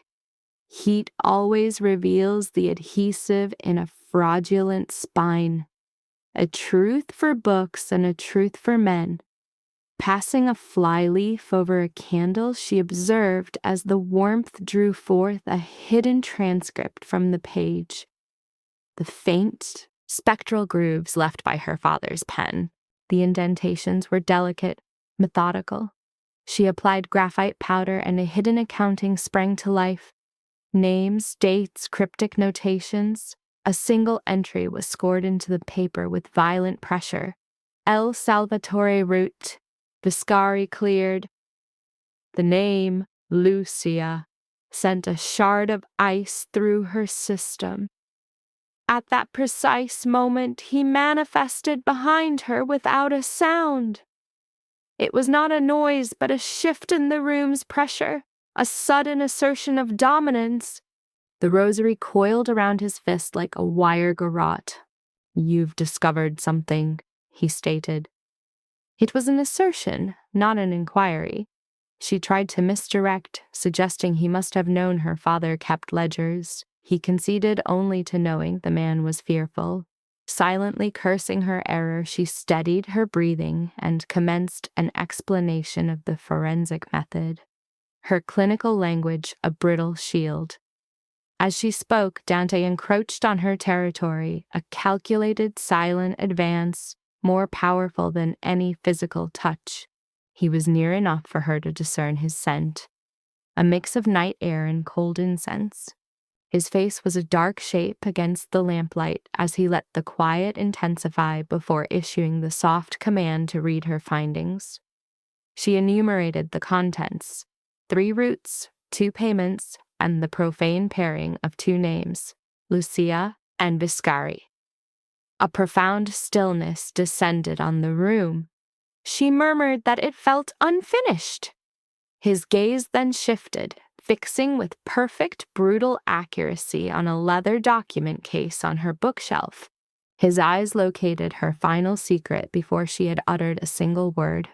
Speaker 2: Heat always reveals the adhesive in a fraudulent spine. A truth for books and a truth for men. Passing a flyleaf over a candle, she observed as the warmth drew forth a hidden transcript from the page. The faint, spectral grooves left by her father's pen. The indentations were delicate, methodical. She applied graphite powder and a hidden accounting sprang to life. Names, dates, cryptic notations. A single entry was scored into the paper with violent pressure. El Salvatore root. Viscari cleared. The name, Lucia, sent a shard of ice through her system. At that precise moment, he manifested behind her without a sound. It was not a noise, but a shift in the room's pressure, a sudden assertion of dominance. The rosary coiled around his fist like a wire garrote. "You've discovered something," he stated. It was an assertion, not an inquiry. She tried to misdirect, suggesting he must have known her father kept ledgers. He conceded only to knowing the man was fearful. Silently cursing her error, she steadied her breathing and commenced an explanation of the forensic method. Her clinical language a brittle shield. As she spoke, Dante encroached on her territory, a calculated, silent advance, more powerful than any physical touch. He was near enough for her to discern his scent, a mix of night air and cold incense. His face was a dark shape against the lamplight as he let the quiet intensify before issuing the soft command to read her findings. She enumerated the contents: 3 roots, 2 payments, and the profane pairing of 2 names, Lucia and Viscari. A profound stillness descended on the room. She murmured that it felt unfinished. His gaze then shifted, fixing with perfect, brutal accuracy on a leather document case on her bookshelf. His eyes located her final secret before she had uttered a single word.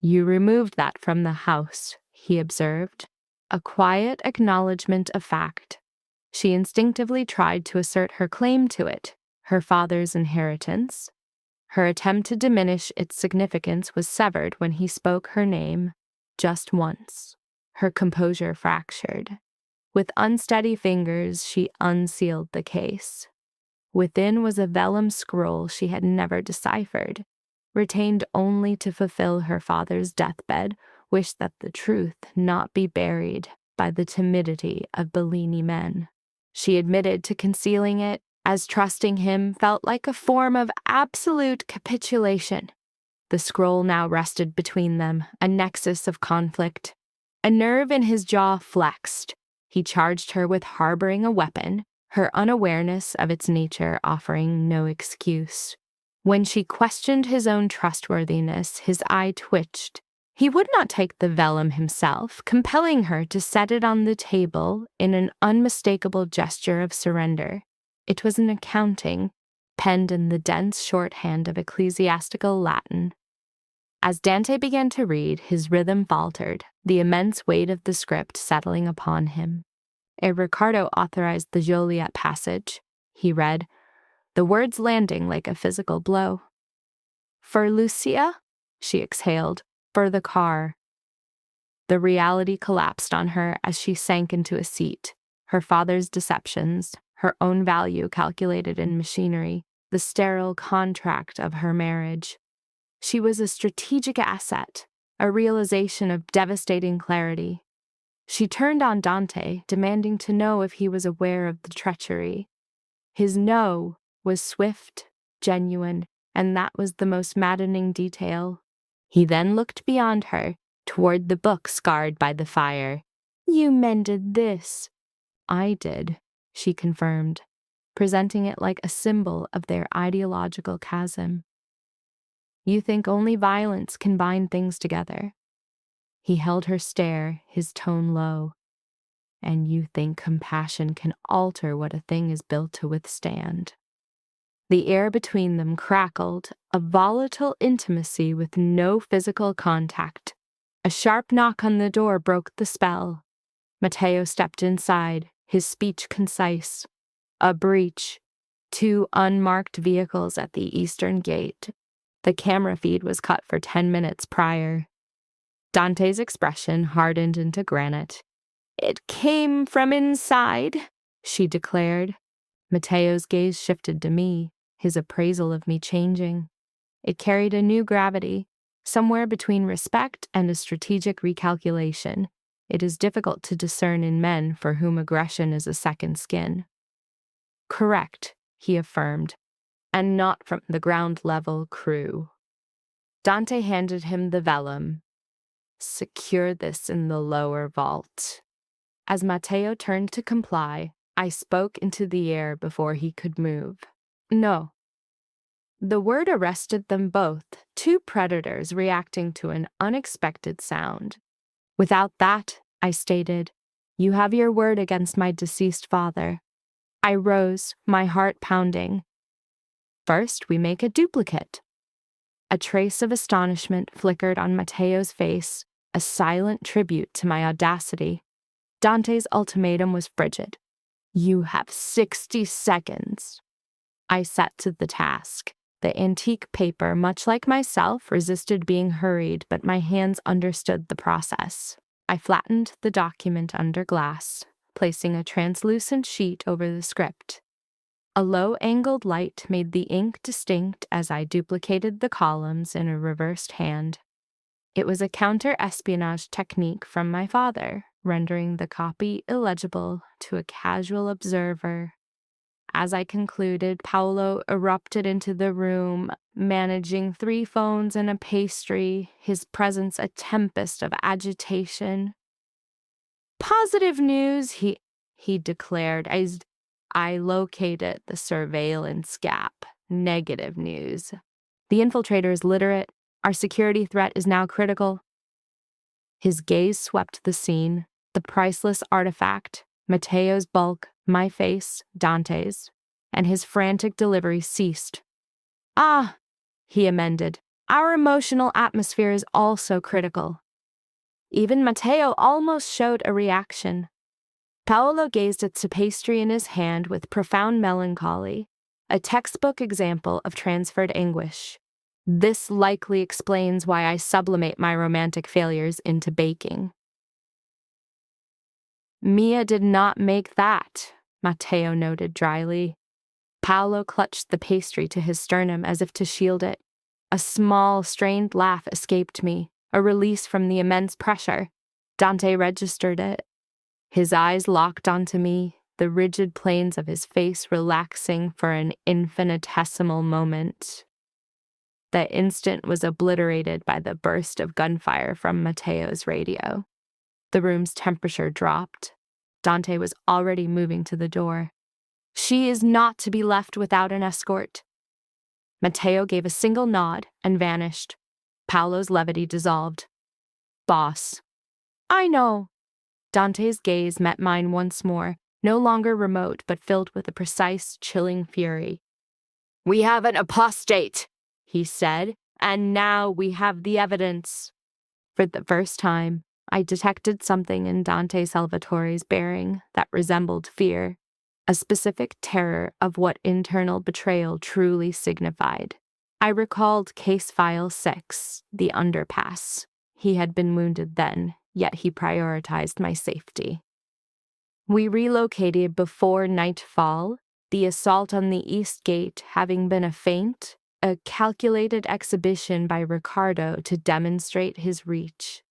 Speaker 2: "You removed that from the house," he observed. A quiet acknowledgement of fact. She instinctively tried to assert her claim to it, her father's inheritance. Her attempt to diminish its significance was severed when he spoke her name, just once. Her composure fractured. With unsteady fingers, she unsealed the case. Within was a vellum scroll she had never deciphered, retained only to fulfill her father's deathbed wish that the truth not be buried by the timidity of Bellini men. She admitted to concealing it, as trusting him felt like a form of absolute capitulation. The scroll now rested between them, a nexus of conflict. A nerve in his jaw flexed. He charged her with harboring a weapon, her unawareness of its nature offering no excuse. When she questioned his own trustworthiness, his eye twitched. He would not take the vellum himself, compelling her to set it on the table in an unmistakable gesture of surrender. It was an accounting, penned in the dense shorthand of ecclesiastical Latin. As Dante began to read, his rhythm faltered, the immense weight of the script settling upon him. Ere Riccardo authorized the Joliet passage, he read, the words landing like a physical blow. "For Lucia?" she exhaled. For the car. The reality collapsed on her as she sank into a seat. Her father's deceptions, her own value calculated in machinery, the sterile contract of her marriage. She was a strategic asset, a realization of devastating clarity. She turned on Dante, demanding to know if he was aware of the treachery. His no was swift, genuine, and that was the most maddening detail. He then looked beyond her, toward the book scarred by the fire. You mended this. I did, she confirmed, presenting it like a symbol of their ideological chasm. You think only violence can bind things together. He held her stare, his tone low. And you think compassion can alter what a thing is built to withstand. The air between them crackled, a volatile intimacy with no physical contact. A sharp knock on the door broke the spell. Matteo stepped inside, his speech concise. A breach. 2 unmarked vehicles at the eastern gate. The camera feed was cut for 10 minutes prior. Dante's expression hardened into granite. It came from inside, she declared. Matteo's gaze shifted to me, his appraisal of me changing. It carried a new gravity, somewhere between respect and a strategic recalculation. It is difficult to discern in men for whom aggression is a second skin. Correct, he affirmed, and not from the ground-level crew. Dante handed him the vellum. Secure this in the lower vault. As Matteo turned to comply, I spoke into the air before he could move. No. The word arrested them both, 2 predators reacting to an unexpected sound. Without that, I stated, you have your word against my deceased father. I rose, my heart pounding. First, we make a duplicate. A trace of astonishment flickered on Matteo's face, a silent tribute to my audacity. Dante's ultimatum was frigid. You have 60 seconds. I set to the task. The antique paper, much like myself, resisted being hurried, but my hands understood the process. I flattened the document under glass, placing a translucent sheet over the script. A low-angled light made the ink distinct as I duplicated the columns in a reversed hand. It was a counter-espionage technique from my father, rendering the copy illegible to a casual observer. As I concluded, Paolo erupted into the room, managing 3 phones and a pastry, his presence a tempest of agitation. Positive news, he declared as I located the surveillance gap. Negative news. The infiltrator is literate. Our security threat is now critical. His gaze swept the scene, the priceless artifact, Matteo's bulk, my face, Dante's, and his frantic delivery ceased. Ah, he amended, our emotional atmosphere is also critical. Even Matteo almost showed a reaction. Paolo gazed at the pastry in his hand with profound melancholy, a textbook example of transferred anguish. This likely explains why I sublimate my romantic failures into baking. Mia did not make that, Matteo noted dryly. Paolo clutched the pastry to his sternum as if to shield it. A small, strained laugh escaped me, a release from the immense pressure. Dante registered it. His eyes locked onto me, the rigid planes of his face relaxing for an infinitesimal moment. The instant was obliterated by the burst of gunfire from Matteo's radio. The room's temperature dropped. Dante was already moving to the door. She is not to be left without an escort. Matteo gave a single nod and vanished. Paolo's levity dissolved. Boss. I know. Dante's gaze met mine once more, no longer remote but filled with a precise, chilling fury. We have an apostate, he said, and now we have the evidence. For the first time, I detected something in Dante Salvatore's bearing that resembled fear, a specific terror of what internal betrayal truly signified. I recalled Case File 6, the underpass. He had been wounded then, yet he prioritized my safety. We relocated before nightfall, the assault on the East Gate having been a feint, a calculated exhibition by Ricardo to demonstrate his reach.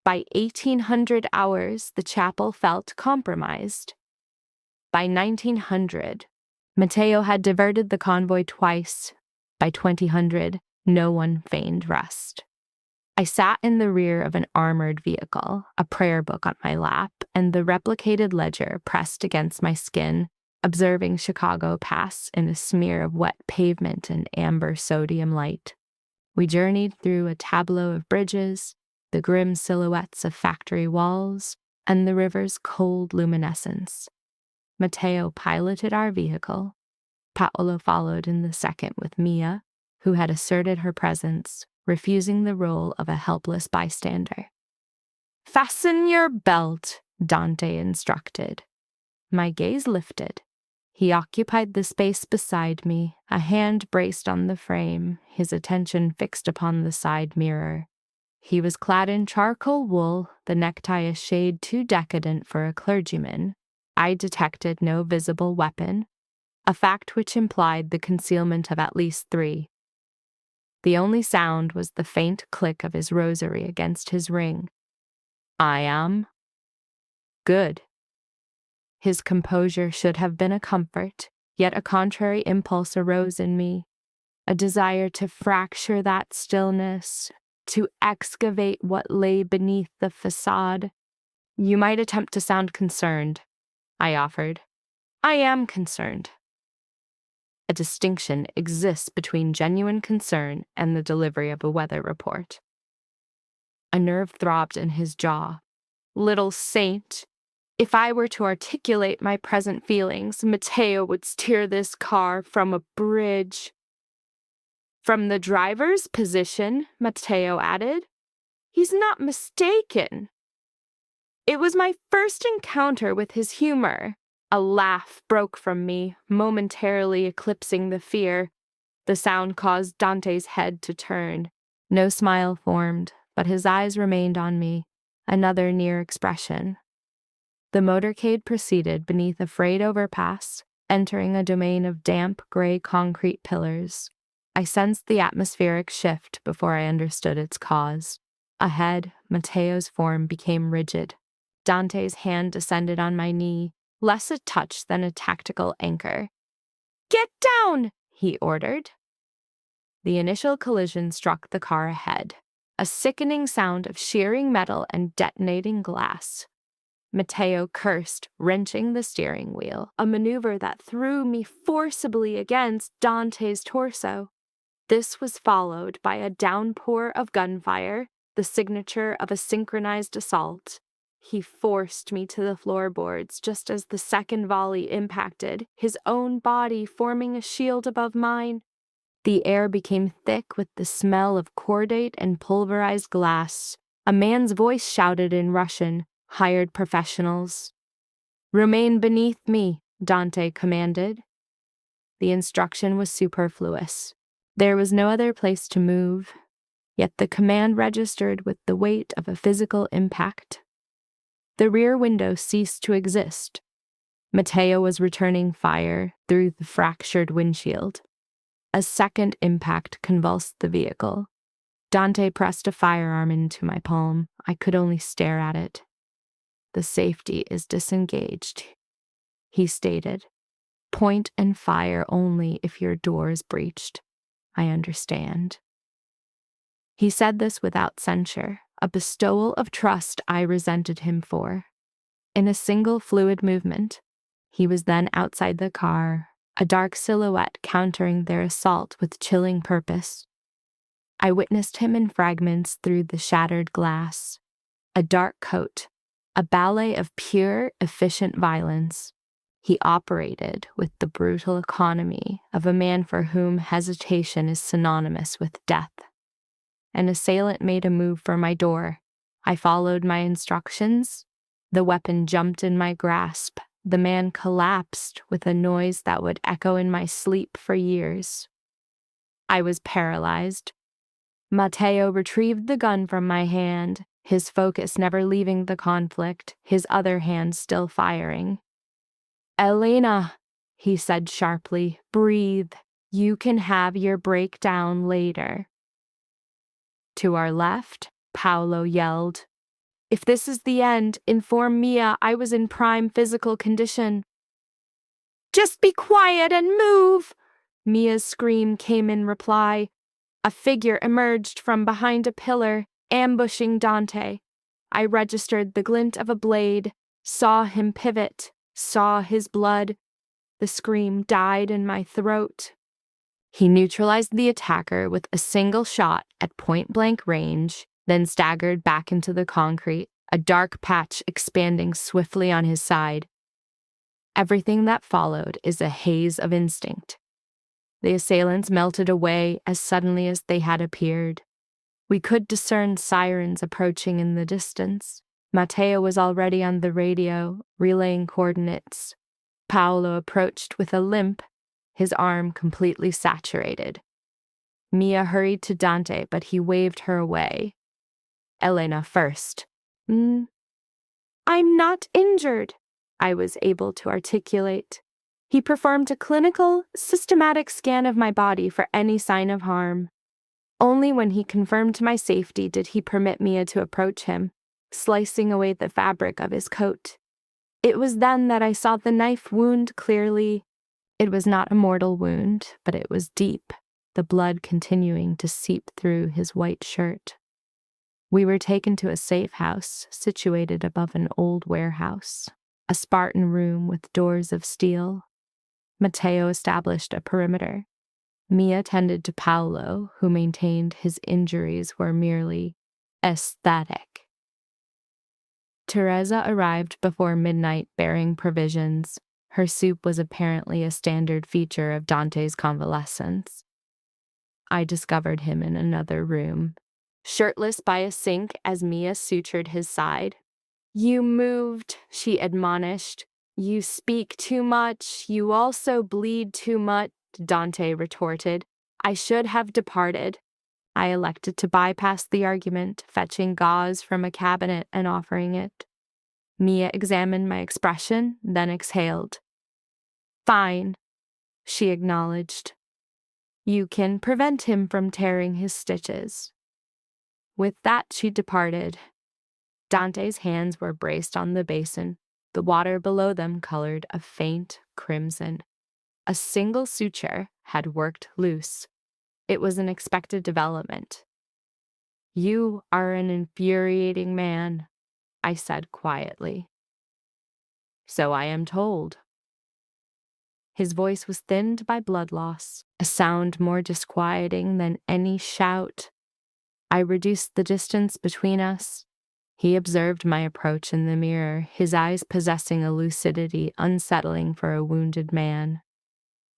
Speaker 2: By 1800 hours, the chapel felt compromised. By 1900, Matteo had diverted the convoy twice. By 2000, no one feigned rest. I sat in the rear of an armored vehicle, a prayer book on my lap, and the replicated ledger pressed against my skin, observing Chicago pass in a smear of wet pavement and amber sodium light. We journeyed through a tableau of bridges, the grim silhouettes of factory walls, and the river's cold luminescence. Matteo piloted our vehicle. Paolo followed in the second with Mia, who had asserted her presence, refusing the role of a helpless bystander. "Fasten your belt," Dante instructed. My gaze lifted. He occupied the space beside me, a hand braced on the frame, his attention fixed upon the side mirror. He was clad in charcoal wool, the necktie a shade too decadent for a clergyman. I detected no visible weapon, a fact which implied the concealment of at least 3. The only sound was the faint click of his rosary against his ring. "I am." "Good." His composure should have been a comfort, yet a contrary impulse arose in me, a desire to fracture that stillness, to excavate what lay beneath the facade. "You might attempt to sound concerned," I offered. "I am concerned." A distinction exists between genuine concern and the delivery of a weather report. A nerve throbbed in his jaw. "Little saint, if I were to articulate my present feelings, Matteo would steer this car from a bridge." "From the driver's position," Matteo added. "He's not mistaken." It was my first encounter with his humor. A laugh broke from me, momentarily eclipsing the fear. The sound caused Dante's head to turn. No smile formed, but his eyes remained on me, another near expression. The motorcade proceeded beneath a frayed overpass, entering a domain of damp, gray concrete pillars. I sensed the atmospheric shift before I understood its cause. Ahead, Matteo's form became rigid. Dante's hand descended on my knee, less a touch than a tactical anchor. "Get down!" he ordered. The initial collision struck the car ahead, a sickening sound of shearing metal and detonating glass. Matteo cursed, wrenching the steering wheel, a maneuver that threw me forcibly against Dante's torso. This was followed by a downpour of gunfire, the signature of a synchronized assault. He forced me to the floorboards just as the second volley impacted, his own body forming a shield above mine. The air became thick with the smell of cordate and pulverized glass. A man's voice shouted in Russian, "Hired professionals." "Remain beneath me," Dante commanded. The instruction was superfluous. There was no other place to move, yet the command registered with the weight of a physical impact. The rear window ceased to exist. Matteo was returning fire through the fractured windshield. A second impact convulsed the vehicle. Dante pressed a firearm into my palm. I could only stare at it. "The safety is disengaged," he stated. "Point and fire only if your door is breached. I understand." He said this without censure, a bestowal of trust I resented him for. In a single fluid movement, he was then outside the car, a dark silhouette countering their assault with chilling purpose. I witnessed him in fragments through the shattered glass. A dark coat, a ballet of pure, efficient violence. He operated with the brutal economy of a man for whom hesitation is synonymous with death. An assailant made a move for my door. I followed my instructions. The weapon jumped in my grasp. The man collapsed with a noise that would echo in my sleep for years. I was paralyzed. Matteo retrieved the gun from my hand, his focus never leaving the conflict, his other hand still firing. "Elena," he said sharply, "breathe. You can have your breakdown later." To our left, Paolo yelled, "If this is the end, inform Mia I was in prime physical condition." "Just be quiet and move!" Mia's scream came in reply. A figure emerged from behind a pillar, ambushing Dante. I registered the glint of a blade, saw him pivot, saw his blood. The scream died in my throat. He neutralized the attacker with a single shot at point-blank range, then staggered back into the concrete, a dark patch expanding swiftly on his side. Everything that followed is a haze of instinct. The assailants melted away as suddenly as they had appeared. We could discern sirens approaching in the distance. Matteo was already on the radio, relaying coordinates. Paolo approached with a limp, his arm completely saturated. Mia hurried to Dante, but he waved her away. Elena first. "I'm not injured," I was able to articulate. He performed a clinical, systematic scan of my body for any sign of harm. Only when he confirmed my safety did he permit Mia to approach him, slicing away the fabric of his coat. It was then that I saw the knife wound clearly. It was not a mortal wound, but it was deep, the blood continuing to seep through his white shirt. We were taken to a safe house situated above an old warehouse, a Spartan room with doors of steel. Matteo established a perimeter. Mia tended to Paolo, who maintained his injuries were merely aesthetic. Teresa arrived before midnight bearing provisions. Her soup was apparently a standard feature of Dante's convalescence. I discovered him in another room, shirtless by a sink as Mia sutured his side. "You moved," she admonished. "You speak too much. You also bleed too much," Dante retorted. "I should have departed." I elected to bypass the argument, fetching gauze from a cabinet and offering it. Mia examined my expression, then exhaled. "Fine," she acknowledged. "You can prevent him from tearing his stitches." With that, she departed. Dante's hands were braced on the basin, the water below them colored a faint crimson. A single suture had worked loose. It was an expected development. "You are an infuriating man," I said quietly. "So I am told." His voice was thinned by blood loss, a sound more disquieting than any shout. I reduced the distance between us. He observed my approach in the mirror, his eyes possessing a lucidity unsettling for a wounded man.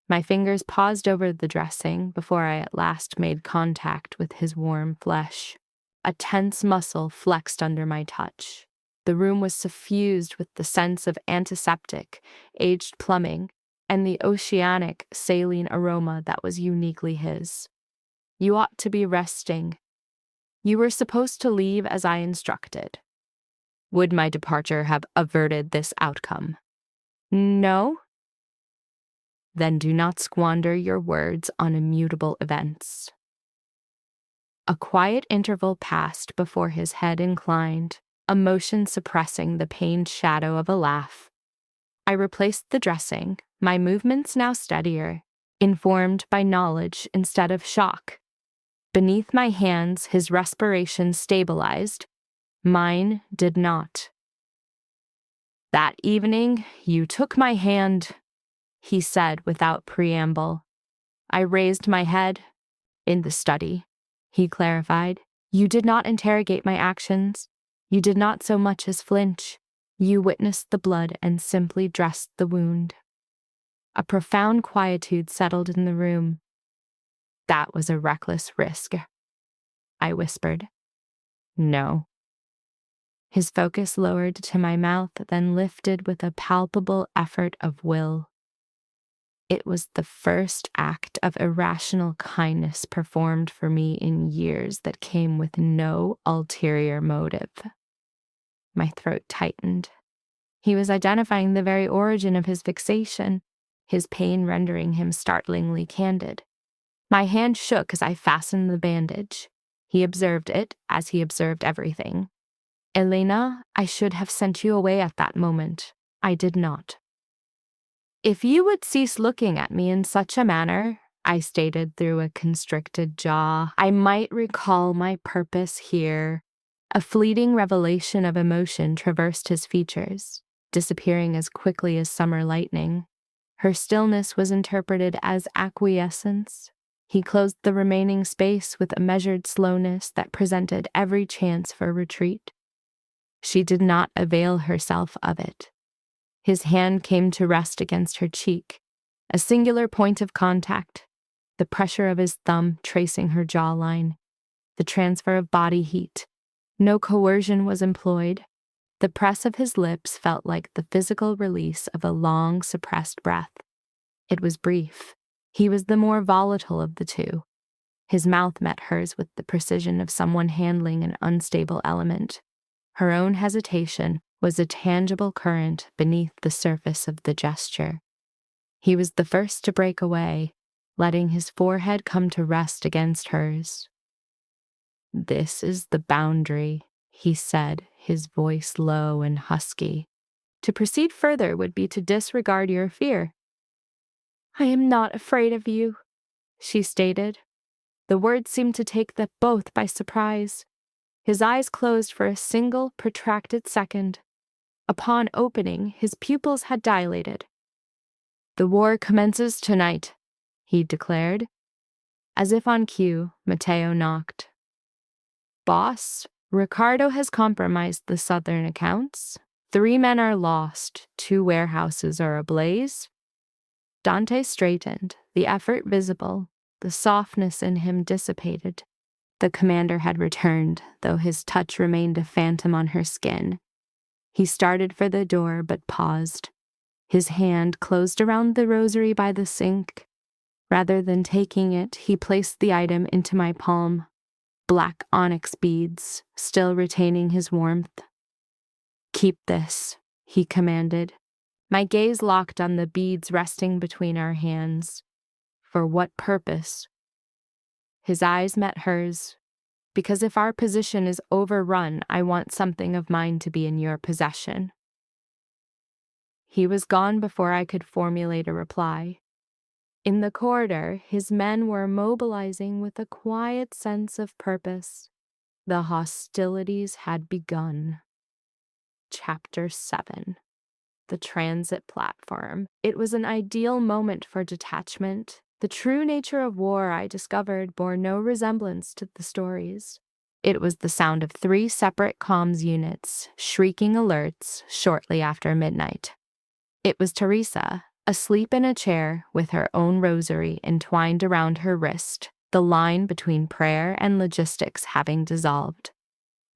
Speaker 2: My fingers paused over the dressing before I at last made contact with his warm flesh. A tense muscle flexed under my touch. The room was suffused with the sense of antiseptic, aged plumbing, and the oceanic, saline aroma that was uniquely his. "You ought to be resting. You were supposed to leave as I instructed." Would my departure have averted this outcome? No? Then do not squander your words on immutable events. A quiet interval passed before his head inclined, a motion suppressing the pained shadow of a laugh. I replaced the dressing, my movements now steadier, informed by knowledge instead of shock. Beneath my hands, his respiration stabilized. Mine did not. "That evening, you took my hand," he said without preamble. I raised my head. "In the study," he clarified. "You did not interrogate my actions. You did not so much as flinch. You witnessed the blood and simply dressed the wound." A profound quietude settled in the room. "That was a reckless risk," I whispered. "No." His focus lowered to my mouth, then lifted with a palpable effort of will. It was the first act of irrational kindness performed for me in years that came with no ulterior motive. My throat tightened. He was identifying the very origin of his fixation, his pain rendering him startlingly candid. My hand shook as I fastened the bandage. He observed it, as he observed everything. Elena, I should have sent you away at that moment. I did not. If you would cease looking at me in such a manner, I stated through a constricted jaw, I might recall my purpose here. A fleeting revelation of emotion traversed his features, disappearing as quickly as summer lightning. Her stillness was interpreted as acquiescence. He closed the remaining space with a measured slowness that presented every chance for retreat. She did not avail herself of it. His hand came to rest against her cheek, a singular point of contact, the pressure of his thumb tracing her jawline, the transfer of body heat. No coercion was employed. The press of his lips felt like the physical release of a long, suppressed breath. It was brief. He was the more volatile of the two. His mouth met hers with the precision of someone handling an unstable element. Her own hesitation was a tangible current beneath the surface of the gesture. He was the first to break away, letting his forehead come to rest against hers. "This is the boundary," he said, his voice low and husky. "To proceed further would be to disregard your fear." "I am not afraid of you," she stated. The words seemed to take them both by surprise. His eyes closed for a single, protracted second. Upon opening, his pupils had dilated. "The war commences tonight," he declared. As if on cue, Matteo knocked. "Boss, Ricardo has compromised the Southern accounts. 3 men are lost, 2 warehouses are ablaze." Dante straightened, the effort visible, the softness in him dissipated. The commander had returned, though his touch remained a phantom on her skin. He started for the door, but paused. His hand closed around the rosary by the sink. Rather than taking it, he placed the item into my palm. Black onyx beads, still retaining his warmth. "Keep this," he commanded. My gaze locked on the beads resting between our hands. "For what purpose?" His eyes met hers. "Because if our position is overrun, I want something of mine to be in your possession." He was gone before I could formulate a reply. In the corridor, his men were mobilizing with a quiet sense of purpose. The hostilities had begun. Chapter 7. The transit platform. It was an ideal moment for detachment. The true nature of war, I discovered, bore no resemblance to the stories. It was the sound of 3 separate comms units, shrieking alerts shortly after midnight. It was Teresa, asleep in a chair with her own rosary entwined around her wrist, the line between prayer and logistics having dissolved.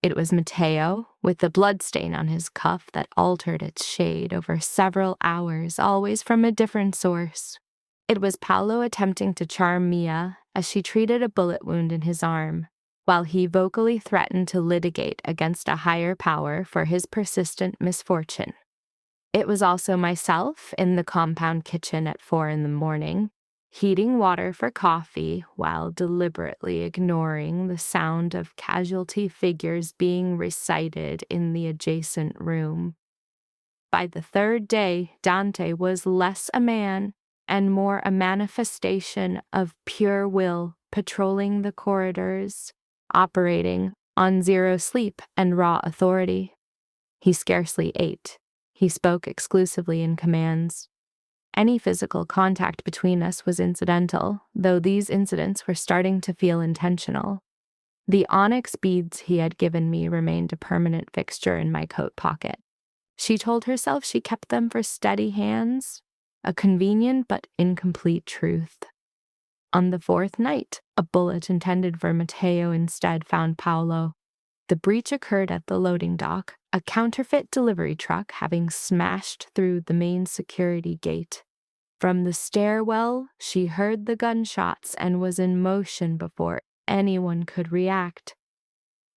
Speaker 2: It was Matteo, with the bloodstain on his cuff that altered its shade over several hours, always from a different source. It was Paolo attempting to charm Mia as she treated a bullet wound in his arm, while he vocally threatened to litigate against a higher power for his persistent misfortune. It was also myself in the compound kitchen at 4 a.m, heating water for coffee while deliberately ignoring the sound of casualty figures being recited in the adjacent room. By the 3rd day, Dante was less a man and more a manifestation of pure will, patrolling the corridors, operating on 0 sleep and raw authority. He scarcely ate. He spoke exclusively in commands. Any physical contact between us was incidental, though these incidents were starting to feel intentional. The onyx beads he had given me remained a permanent fixture in my coat pocket. She told herself she kept them for steady hands, a convenient but incomplete truth. On the 4th night, a bullet intended for Matteo instead found Paolo. The breach occurred at the loading dock, a counterfeit delivery truck having smashed through the main security gate. From the stairwell, she heard the gunshots and was in motion before anyone could react.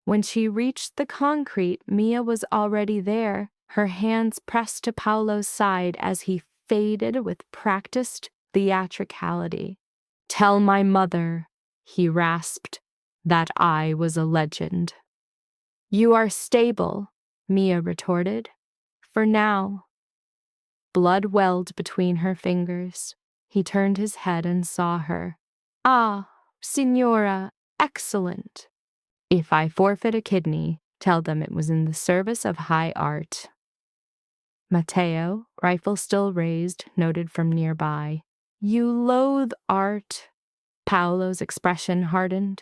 Speaker 2: When she reached the concrete, Mia was already there, her hands pressed to Paolo's side as he faded with practiced theatricality. "Tell my mother," he rasped, "that I was a legend." "You are stable," Mia retorted. "For now." Blood welled between her fingers. He turned his head and saw her. "Ah, Signora, excellent. If I forfeit a kidney, tell them it was in the service of high art." Matteo, rifle still raised, noted from nearby. "You loathe art." Paolo's expression hardened.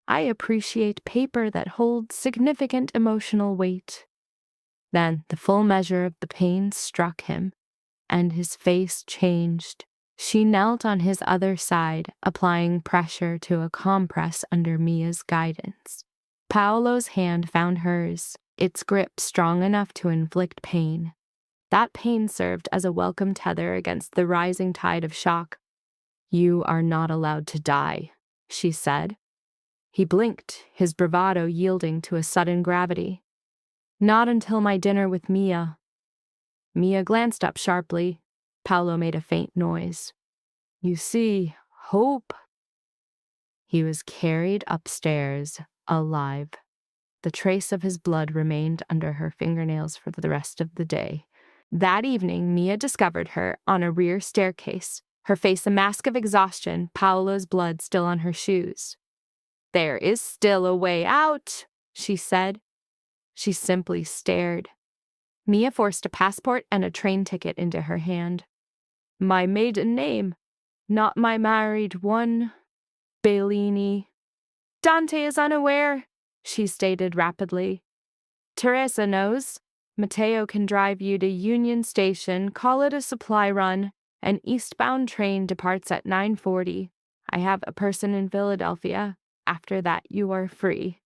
Speaker 2: "I appreciate paper that holds significant emotional weight." Then the full measure of the pain struck him, and his face changed. She knelt on his other side, applying pressure to a compress under Mia's guidance. Paolo's hand found hers, its grip strong enough to inflict pain. That pain served as a welcome tether against the rising tide of shock. "You are not allowed to die," she said. He blinked, his bravado yielding to a sudden gravity. "Not until my dinner with Mia." Mia glanced up sharply. Paolo made a faint noise. "You see, hope." He was carried upstairs, alive. The trace of his blood remained under her fingernails for the rest of the day. That evening, Mia discovered her on a rear staircase, her face a mask of exhaustion, Paolo's blood still on her shoes. "There is still a way out," she said. She simply stared. Mia forced a passport and a train ticket into her hand. "My maiden name, not my married one, Bellini." "Dante is unaware," she stated rapidly. "Teresa knows. Matteo can drive you to Union Station, call it a supply run. An eastbound train departs at 9:40. I have a person in Philadelphia. After that, you are free."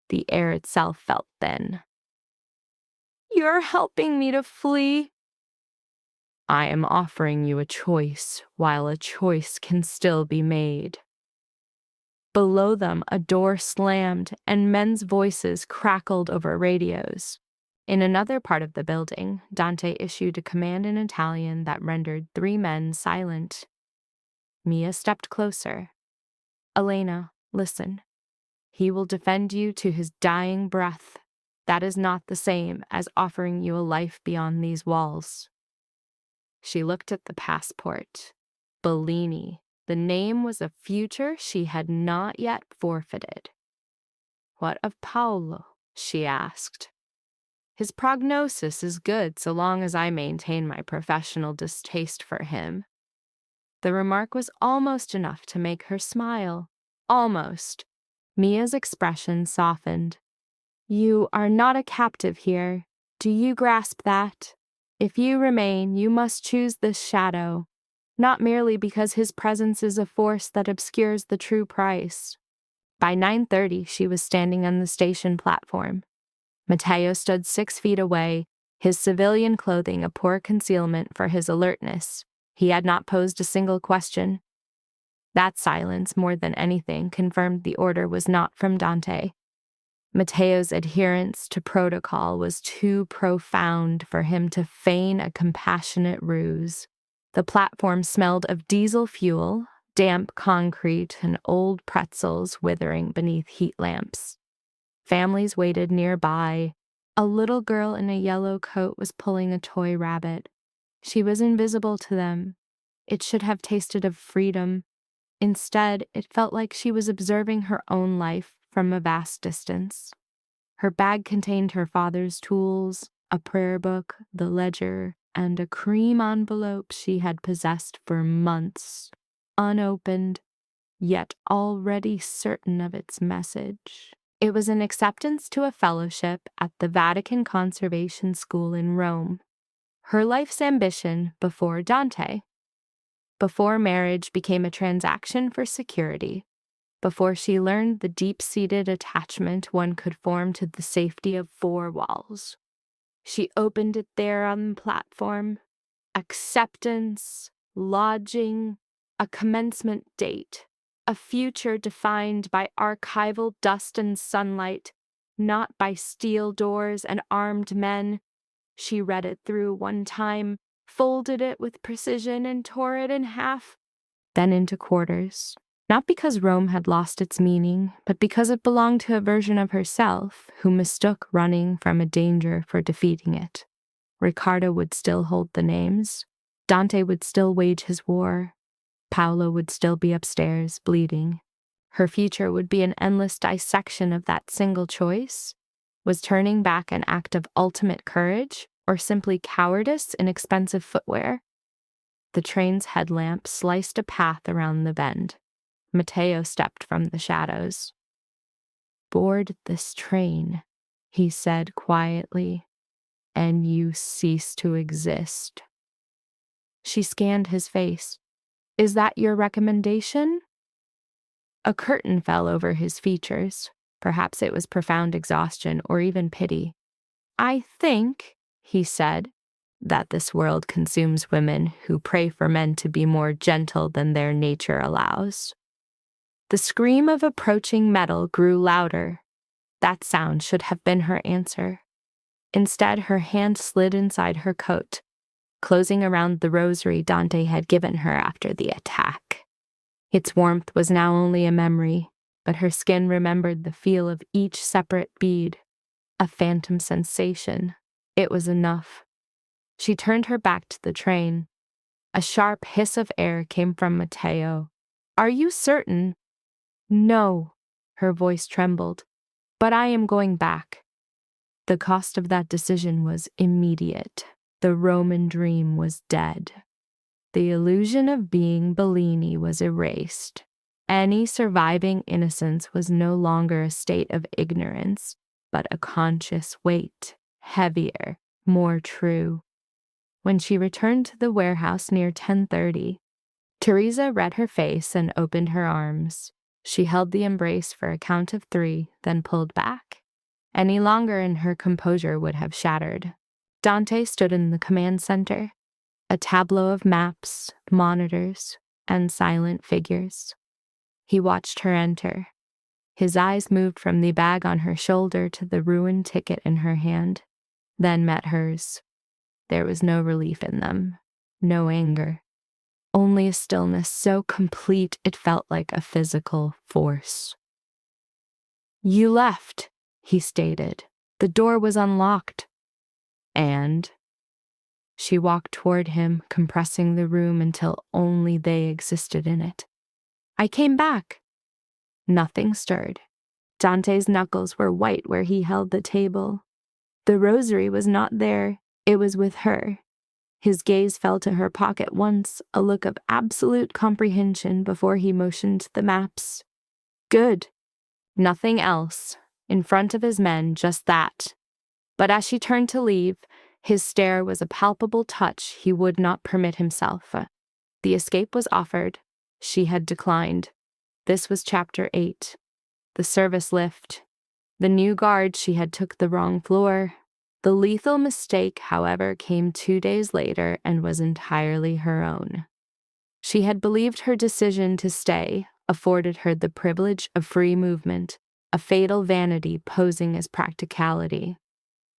Speaker 2: The air itself felt thin. "You're helping me to flee." "I am offering you a choice, while a choice can still be made." Below them, a door slammed, and men's voices crackled over radios. In another part of the building, Dante issued a command in Italian that rendered 3 men silent. Mia stepped closer. "Elena, listen. He will defend you to his dying breath. That is not the same as offering you a life beyond these walls." She looked at the passport. Bellini. The name was a future she had not yet forfeited. "What of Paolo?" she asked. "His prognosis is good so long as I maintain my professional distaste for him." The remark was almost enough to make her smile. Almost. Mia's expression softened. "You are not a captive here. Do you grasp that? If you remain, you must choose this shadow, not merely because his presence is a force that obscures the true price." By 9:30, she was standing on the station platform. Matteo stood 6 feet away, his civilian clothing a poor concealment for his alertness. He had not posed a single question. That silence, more than anything, confirmed the order was not from Dante. Matteo's adherence to protocol was too profound for him to feign a compassionate ruse. The platform smelled of diesel fuel, damp concrete, and old pretzels withering beneath heat lamps. Families waited nearby. A little girl in a yellow coat was pulling a toy rabbit. She was invisible to them. It should have tasted of freedom. Instead, it felt like she was observing her own life from a vast distance. Her bag contained her father's tools, a prayer book, the ledger, and a cream envelope she had possessed for months, unopened, yet already certain of its message. It was an acceptance to a fellowship at the Vatican Conservation School in Rome. Her life's ambition before Dante. Before marriage became a transaction for security. Before she learned the deep-seated attachment one could form to the safety of 4 walls. She opened it there on the platform, acceptance, lodging, a commencement date, a future defined by archival dust and sunlight, not by steel doors and armed men. She read it through one time, folded it with precision, and tore it in half, then into quarters. Not because Rome had lost its meaning, but because it belonged to a version of herself who mistook running from a danger for defeating it. Riccardo would still hold the names. Dante would still wage his war. Paolo would still be upstairs, bleeding. Her future would be an endless dissection of that single choice. Was turning back an act of ultimate courage, or simply cowardice in expensive footwear? The train's headlamp sliced a path around the bend. Matteo stepped from the shadows. "Board this train," he said quietly, "and you cease to exist." She scanned his face. "Is that your recommendation?" A curtain fell over his features. Perhaps it was profound exhaustion or even pity. "I think," he said, "that this world consumes women who pray for men to be more gentle than their nature allows." The scream of approaching metal grew louder. That sound should have been her answer. Instead, her hand slid inside her coat, closing around the rosary Dante had given her after the attack. Its warmth was now only a memory, but her skin remembered the feel of each separate bead. A phantom sensation. It was enough. She turned her back to the train. A sharp hiss of air came from Matteo. "Are you certain?" "No," her voice trembled, "but I am going back." The cost of that decision was immediate. The Roman dream was dead. The illusion of being Bellini was erased. Any surviving innocence was no longer a state of ignorance, but a conscious weight, heavier, more true. When she returned to the warehouse near 10:30, Teresa read her face and opened her arms. She held the embrace for a count of 3, then pulled back. Any longer and her composure would have shattered. Dante stood in the command center, a tableau of maps, monitors, and silent figures. He watched her enter. His eyes moved from the bag on her shoulder to the ruined ticket in her hand, then met hers. There was no relief in them, no anger. Only a stillness so complete it felt like a physical force. "You left," he stated. "The door was unlocked." "And?" She walked toward him, compressing the room until only they existed in it. "I came back." Nothing stirred. Dante's knuckles were white where he held the table. The rosary was not there. It was with her. His gaze fell to her pocket once, a look of absolute comprehension before he motioned to the maps. "Good." Nothing else. In front of his men, just that. But as she turned to leave, his stare was a palpable touch he would not permit himself. The escape was offered. She had declined. This was Chapter 8. The service lift. The new guard she had took the wrong floor. The lethal mistake, however, came 2 days later and was entirely her own. She had believed her decision to stay afforded her the privilege of free movement, a fatal vanity posing as practicality.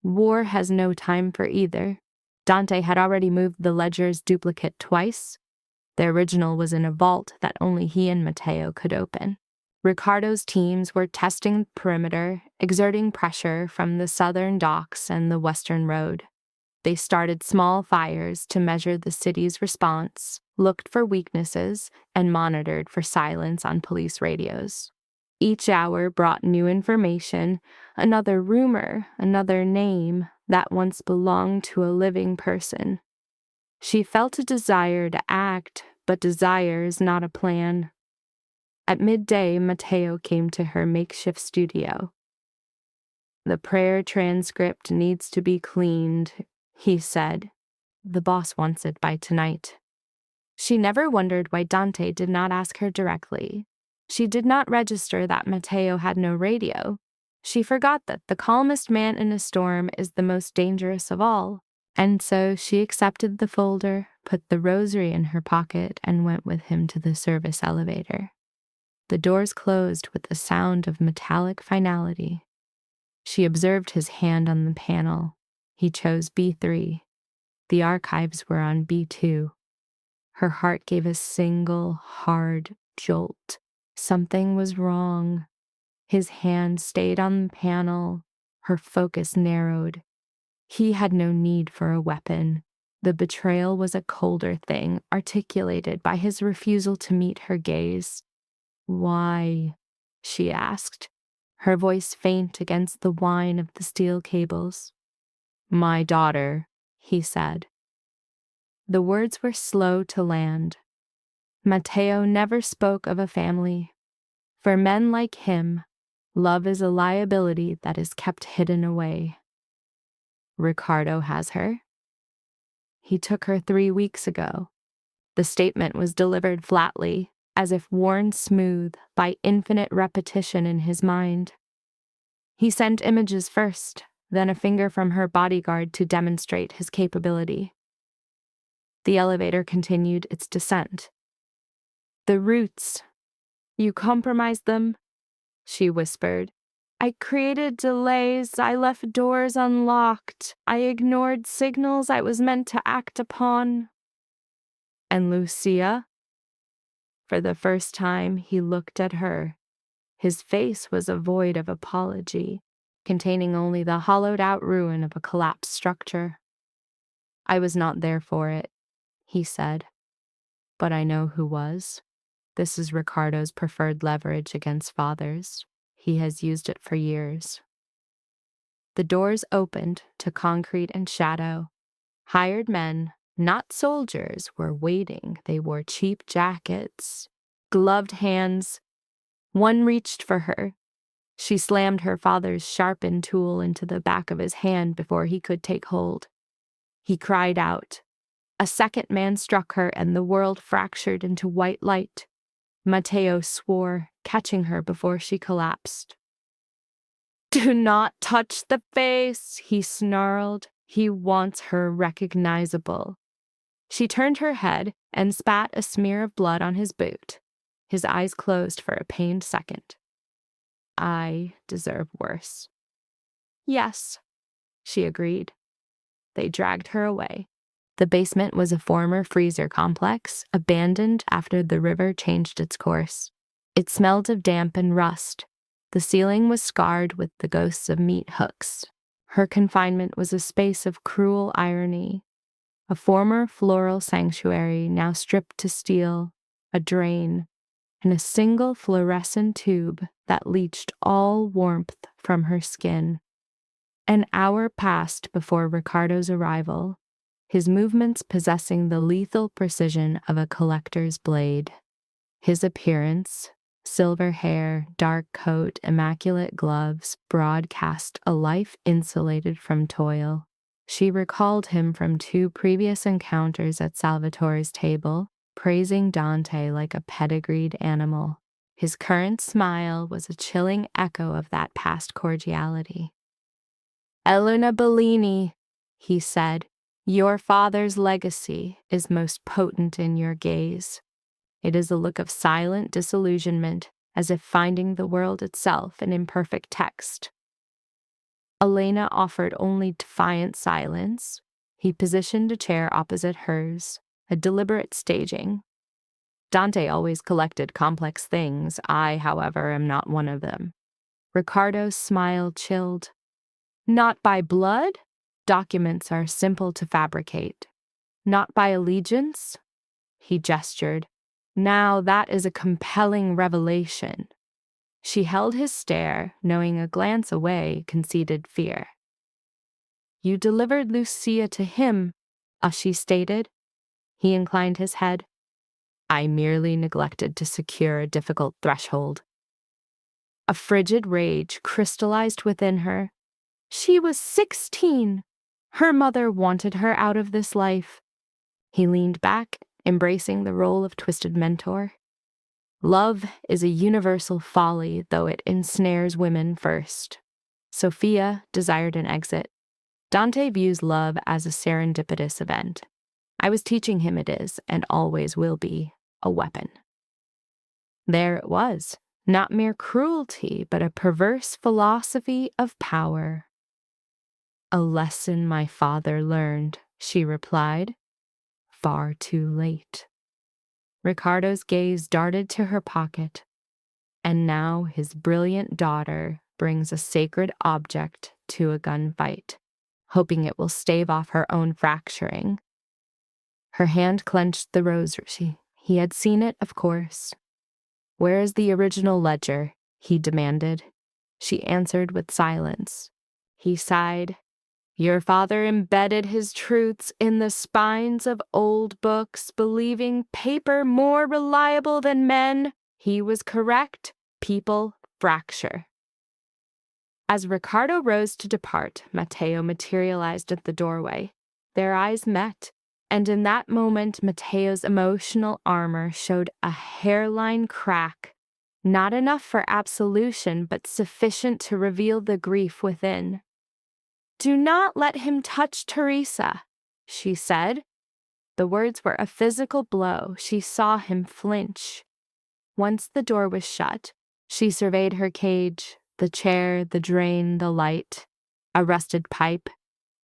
Speaker 2: War has no time for either. Dante had already moved the ledger's duplicate twice. The original was in a vault that only he and Matteo could open. Riccardo's teams were testing the perimeter, exerting pressure from the southern docks and the western road. They started small fires to measure the city's response, looked for weaknesses, and monitored for silence on police radios. Each hour brought new information, another rumor, another name that once belonged to a living person. She felt a desire to act, but desire is not a plan. At midday, Matteo came to her makeshift studio. "The prayer transcript needs to be cleaned," he said. "The boss wants it by tonight." She never wondered why Dante did not ask her directly. She did not register that Matteo had no radio. She forgot that the calmest man in a storm is the most dangerous of all. And so she accepted the folder, put the rosary in her pocket, and went with him to the service elevator. The doors closed with the sound of metallic finality. She observed his hand on the panel. He chose B3. The archives were on B2. Her heart gave a single, hard jolt. Something was wrong. His hand stayed on the panel. Her focus narrowed. He had no need for a weapon. The betrayal was a colder thing, articulated by his refusal to meet her gaze. "Why?" she asked, her voice faint against the whine of the steel cables. "My daughter," he said. The words were slow to land. Matteo never spoke of a family. For men like him, love is a liability that is kept hidden away. "Ricardo has her?" "He took her 3 weeks ago." The statement was delivered flatly, as if worn smooth by infinite repetition in his mind. He sent images first, then a finger from her bodyguard to demonstrate his capability. The elevator continued its descent. "The roots. You compromised them," she whispered. "I created delays. I left doors unlocked. I ignored signals I was meant to act upon." "And Lucia?" For the first time, he looked at her. His face was a void of apology, containing only the hollowed-out ruin of a collapsed structure. "I was not there for it," he said. "But I know who was. This is Ricardo's preferred leverage against fathers. He has used it for years." The doors opened to concrete and shadow. Hired men, not soldiers, were waiting. They wore cheap jackets, gloved hands. One reached for her. She slammed her father's sharpened tool into the back of his hand before he could take hold. He cried out. A second man struck her, and the world fractured into white light. Matteo swore, catching her before she collapsed. "Do not touch the face," he snarled. "He wants her recognizable." She turned her head and spat a smear of blood on his boot. His eyes closed for a pained second. "I deserve worse." "Yes," she agreed. They dragged her away. The basement was a former freezer complex, abandoned after the river changed its course. It smelled of damp and rust. The ceiling was scarred with the ghosts of meat hooks. Her confinement was a space of cruel irony. A former floral sanctuary now stripped to steel, a drain, and a single fluorescent tube that leached all warmth from her skin. An hour passed before Ricardo's arrival, his movements possessing the lethal precision of a collector's blade. His appearance, silver hair, dark coat, immaculate gloves, broadcast a life insulated from toil. She recalled him from 2 previous encounters at Salvatore's table, praising Dante like a pedigreed animal. His current smile was a chilling echo of that past cordiality. "Elena Bellini," he said, "your father's legacy is most potent in your gaze. It is a look of silent disillusionment, as if finding the world itself an imperfect text." Elena offered only defiant silence. He positioned a chair opposite hers, a deliberate staging. "Dante always collected complex things. I, however, am not one of them." Ricardo's smile chilled. "Not by blood? Documents are simple to fabricate. Not by allegiance?" He gestured. "Now that is a compelling revelation." She held his stare, knowing a glance away conceded fear. "You delivered Lucia to him," she stated. He inclined his head. "I merely neglected to secure a difficult threshold." A frigid rage crystallized within her. She was 16. Her mother wanted her out of this life. He leaned back, embracing the role of twisted mentor. "Love is a universal folly, though it ensnares women first." Sophia desired an exit. Dante views love as a serendipitous event. I was teaching him it is, and always will be, a weapon. There it was, not mere cruelty, but a perverse philosophy of power. A lesson my father learned, she replied. Far too late. Ricardo's gaze darted to her pocket, and now his brilliant daughter brings a sacred object to a gunfight, hoping it will stave off her own fracturing. Her hand clenched the rosary. He had seen it, of course. Where is the original ledger? He demanded. She answered with silence. He sighed. Your father embedded his truths in the spines of old books, believing paper more reliable than men. He was correct. People fracture. As Ricardo rose to depart, Matteo materialized at the doorway. Their eyes met, and in that moment, Matteo's emotional armor showed a hairline crack, not enough for absolution, but sufficient to reveal the grief within. Do not let him touch Teresa, she said. The words were a physical blow. She saw him flinch. Once the door was shut, she surveyed her cage, the chair, the drain, the light, a rusted pipe,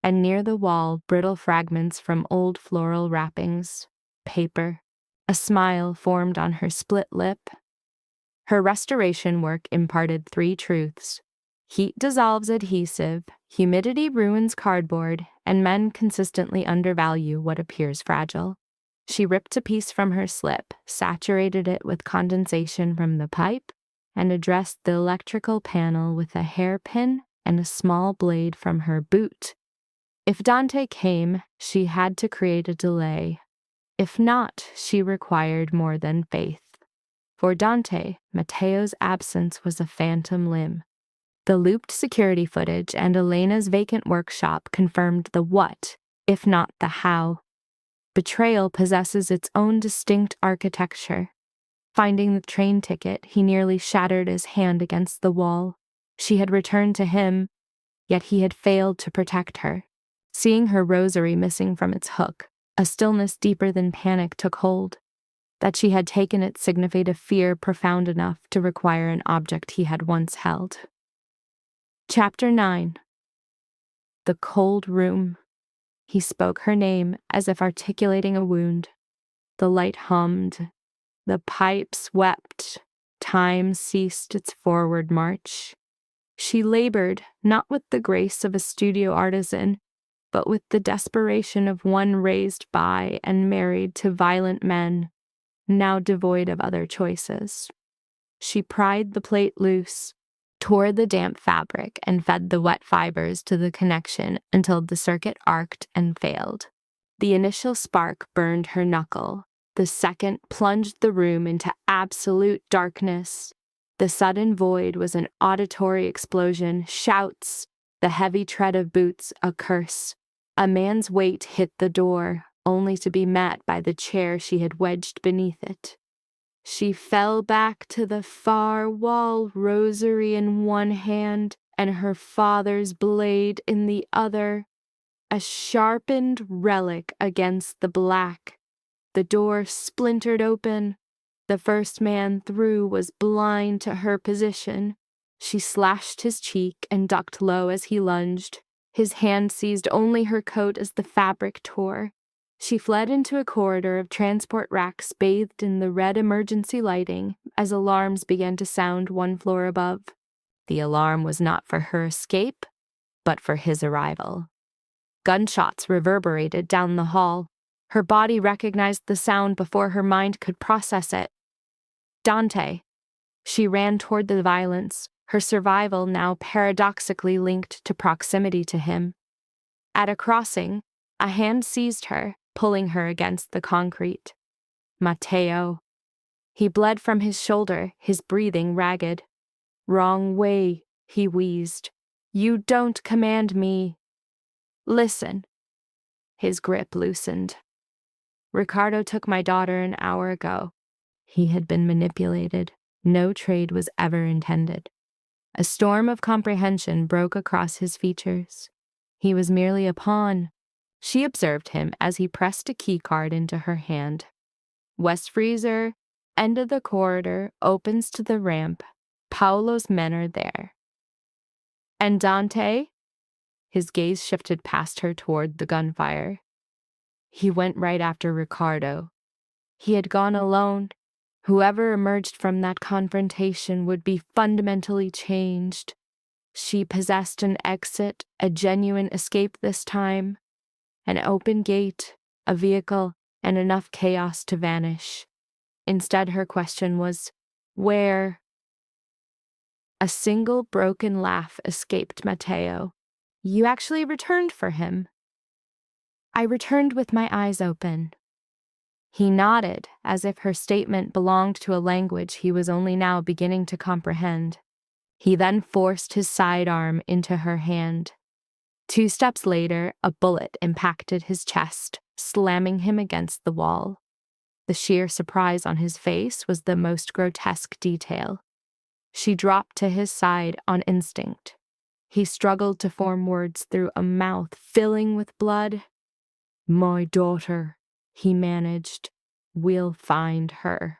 Speaker 2: and near the wall, brittle fragments from old floral wrappings, paper. A smile formed on her split lip. Her restoration work imparted 3 truths. Heat dissolves adhesive, humidity ruins cardboard, and men consistently undervalue what appears fragile. She ripped a piece from her slip, saturated it with condensation from the pipe, and addressed the electrical panel with a hairpin and a small blade from her boot. If Dante came, she had to create a delay. If not, she required more than faith. For Dante, Matteo's absence was a phantom limb. The looped security footage and Elena's vacant workshop confirmed the what, if not the how. Betrayal possesses its own distinct architecture. Finding the train ticket, he nearly shattered his hand against the wall. She had returned to him, yet he had failed to protect her. Seeing her rosary missing from its hook, a stillness deeper than panic took hold. That she had taken it signified a fear profound enough to require an object he had once held. Chapter 9. The cold room. He spoke her name as if articulating a wound. The light hummed. The pipes wept. Time ceased its forward march. She labored, not with the grace of a studio artisan, but with the desperation of one raised by and married to violent men, now devoid of other choices. She pried the plate loose, tore the damp fabric, and fed the wet fibers to the connection until the circuit arced and failed. The initial spark burned her knuckle. The second plunged the room into absolute darkness. The sudden void was an auditory explosion, shouts, the heavy tread of boots, a curse. A man's weight hit the door, only to be met by the chair she had wedged beneath it. She fell back to the far wall, rosary in one hand and her father's blade in the other, a sharpened relic against the black. The door splintered open. The first man through was blind to her position. She slashed his cheek and ducked low as he lunged. His hand seized only her coat as the fabric tore. She fled into a corridor of transport racks bathed in the red emergency lighting as alarms began to sound one floor above. The alarm was not for her escape, but for his arrival. Gunshots reverberated down the hall. Her body recognized the sound before her mind could process it. Dante. She ran toward the violence, her survival now paradoxically linked to proximity to him. At a crossing, a hand seized her, pulling her against the concrete. Matteo. He bled from his shoulder, his breathing ragged. Wrong way, he wheezed. You don't command me. Listen. His grip loosened. Ricardo took my daughter an hour ago. He had been manipulated. No trade was ever intended. A storm of comprehension broke across his features. He was merely a pawn. She observed him as he pressed a key card into her hand. West freezer, end of the corridor, opens to the ramp. Paolo's men are there. And Dante? His gaze shifted past her toward the gunfire. He went right after Ricardo. He had gone alone. Whoever emerged from that confrontation would be fundamentally changed. She possessed an exit, a genuine escape this time, an open gate, a vehicle, and enough chaos to vanish. Instead, her question was, where? A single broken laugh escaped Matteo. You actually returned for him. I returned with my eyes open. He nodded, as if her statement belonged to a language he was only now beginning to comprehend. He then forced his sidearm into her hand. 2 steps later, a bullet impacted his chest, slamming him against the wall. The sheer surprise on his face was the most grotesque detail. She dropped to his side on instinct. He struggled to form words through a mouth filling with blood. My daughter, he managed. We'll find her.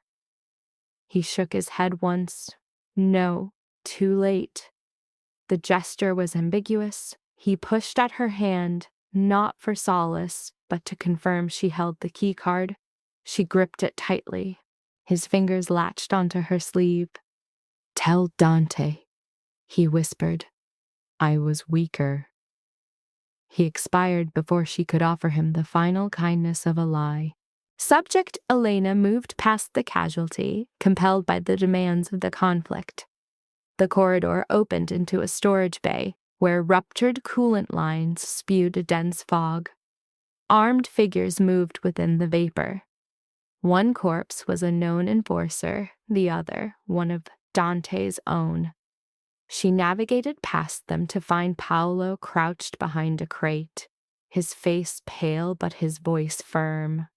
Speaker 2: He shook his head once. No, too late. The gesture was ambiguous. He pushed at her hand, not for solace, but to confirm she held the key card. She gripped it tightly. His fingers latched onto her sleeve. Tell Dante, he whispered. I was weaker. He expired before she could offer him the final kindness of a lie. Subject Elena moved past the casualty, compelled by the demands of the conflict. The corridor opened into a storage bay, where ruptured coolant lines spewed a dense fog. Armed figures moved within the vapor. One corpse was a known enforcer, the other one of Dante's own. She navigated past them to find Paolo crouched behind a crate, his face pale but his voice firm.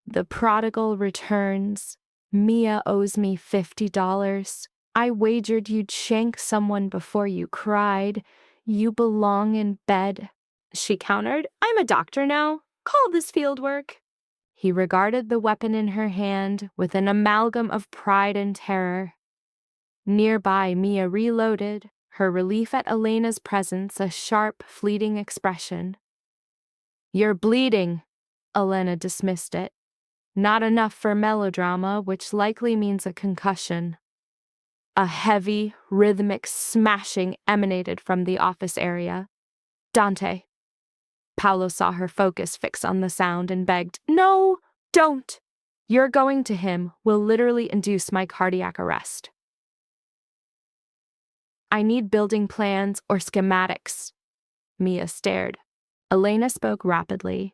Speaker 2: The prodigal returns. Mia owes me $50. I wagered you'd shank someone before you cried. You belong in bed. She countered, I'm a doctor now. Call this field work. He regarded the weapon in her hand with an amalgam of pride and terror. Nearby, Mia reloaded, her relief at Elena's presence a sharp, fleeting expression. You're bleeding. Elena dismissed it. Not enough for melodrama, which likely means a concussion. A heavy, rhythmic smashing emanated from the office area. Dante. Paolo saw her focus fix on the sound and begged, No, don't. You're going to him will literally induce my cardiac arrest. I need building plans or schematics. Mia stared. Elena spoke rapidly.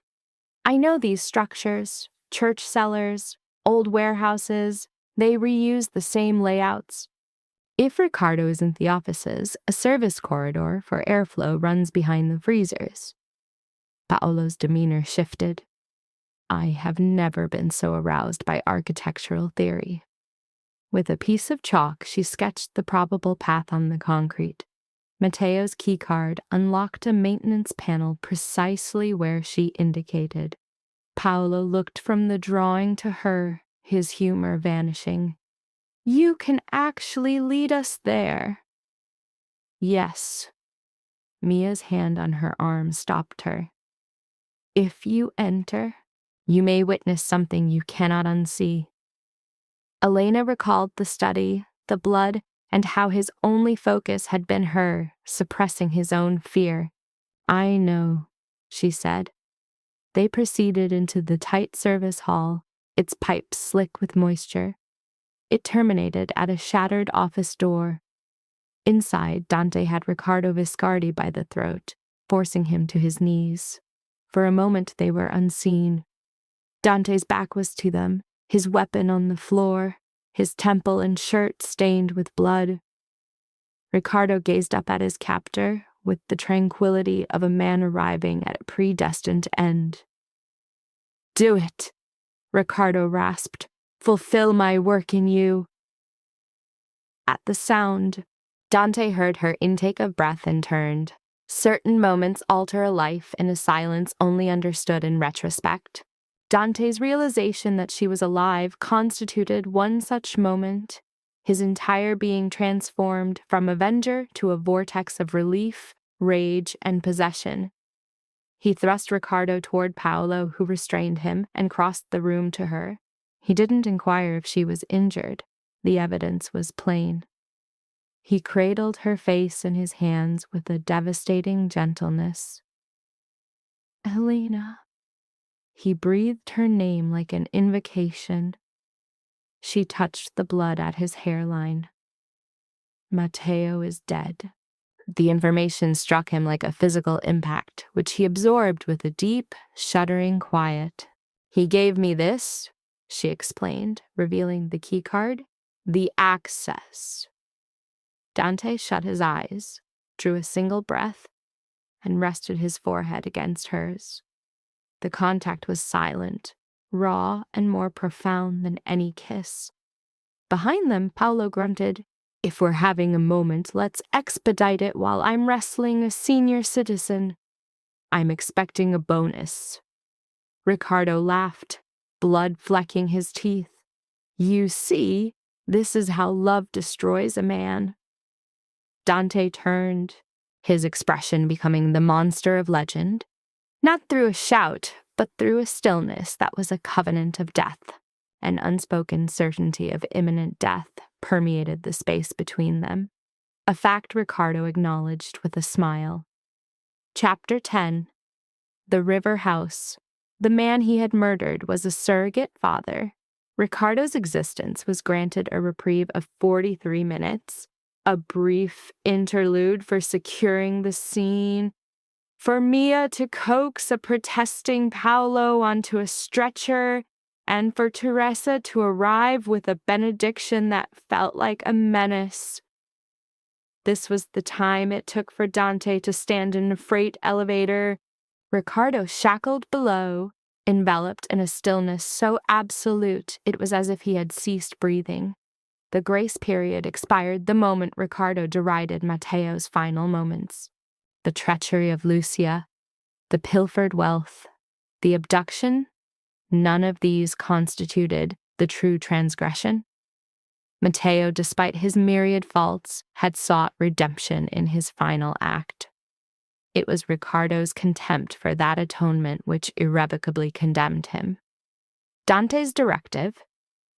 Speaker 2: I know these structures, church cellars, old warehouses, they reuse the same layouts. If Ricardo isn't the offices, a service corridor for airflow runs behind the freezers. Paolo's demeanor shifted. I have never been so aroused by architectural theory. With a piece of chalk, she sketched the probable path on the concrete. Matteo's keycard unlocked a maintenance panel precisely where she indicated. Paolo looked from the drawing to her, his humor vanishing. You can actually lead us there. Yes. Mia's hand on her arm stopped her. If you enter, you may witness something you cannot unsee. Elena recalled the study, the blood, and how his only focus had been her, suppressing his own fear. I know, she said. They proceeded into the tight service hall, its pipes slick with moisture. It terminated at a shattered office door. Inside, Dante had Riccardo Viscardi by the throat, forcing him to his knees. For a moment they were unseen. Dante's back was to them, his weapon on the floor, his temple and shirt stained with blood. Riccardo gazed up at his captor with the tranquility of a man arriving at a predestined end. Do it, Riccardo rasped. Fulfill my work in you. At the sound, Dante heard her intake of breath and turned. Certain moments alter a life in a silence only understood in retrospect. Dante's realization that she was alive constituted one such moment, his entire being transformed from avenger to a vortex of relief, rage, and possession. He thrust Ricardo toward Paolo, who restrained him, and crossed the room to her. He didn't inquire if she was injured. The evidence was plain. He cradled her face in his hands with a devastating gentleness. Elena. He breathed her name like an invocation. She touched the blood at his hairline. Matteo is dead. The information struck him like a physical impact, which he absorbed with a deep, shuddering quiet. He gave me this, she explained, revealing the keycard, the access. Dante shut his eyes, drew a single breath, and rested his forehead against hers. The contact was silent, raw, and more profound than any kiss. Behind them, Paolo grunted, "If we're having a moment, let's expedite it while I'm wrestling a senior citizen. I'm expecting a bonus." Ricardo laughed, blood flecking his teeth. "You see, this is how love destroys a man." Dante turned, his expression becoming the monster of legend, not through a shout, but through a stillness that was a covenant of death. An unspoken certainty of imminent death permeated the space between them, a fact Ricardo acknowledged with a smile. Chapter 10. The River House. The man he had murdered was a surrogate father. Ricardo's existence was granted a reprieve of 43 minutes, a brief interlude for securing the scene, for Mia to coax a protesting Paolo onto a stretcher, and for Teresa to arrive with a benediction that felt like a menace. This was the time it took for Dante to stand in a freight elevator, Ricardo shackled below, enveloped in a stillness so absolute it was as if he had ceased breathing. The grace period expired the moment Ricardo derided Matteo's final moments. The treachery of Lucia, the pilfered wealth, the abduction, none of these constituted the true transgression. Matteo, despite his myriad faults, had sought redemption in his final act. It was Ricardo's contempt for that atonement which irrevocably condemned him. Dante's directive,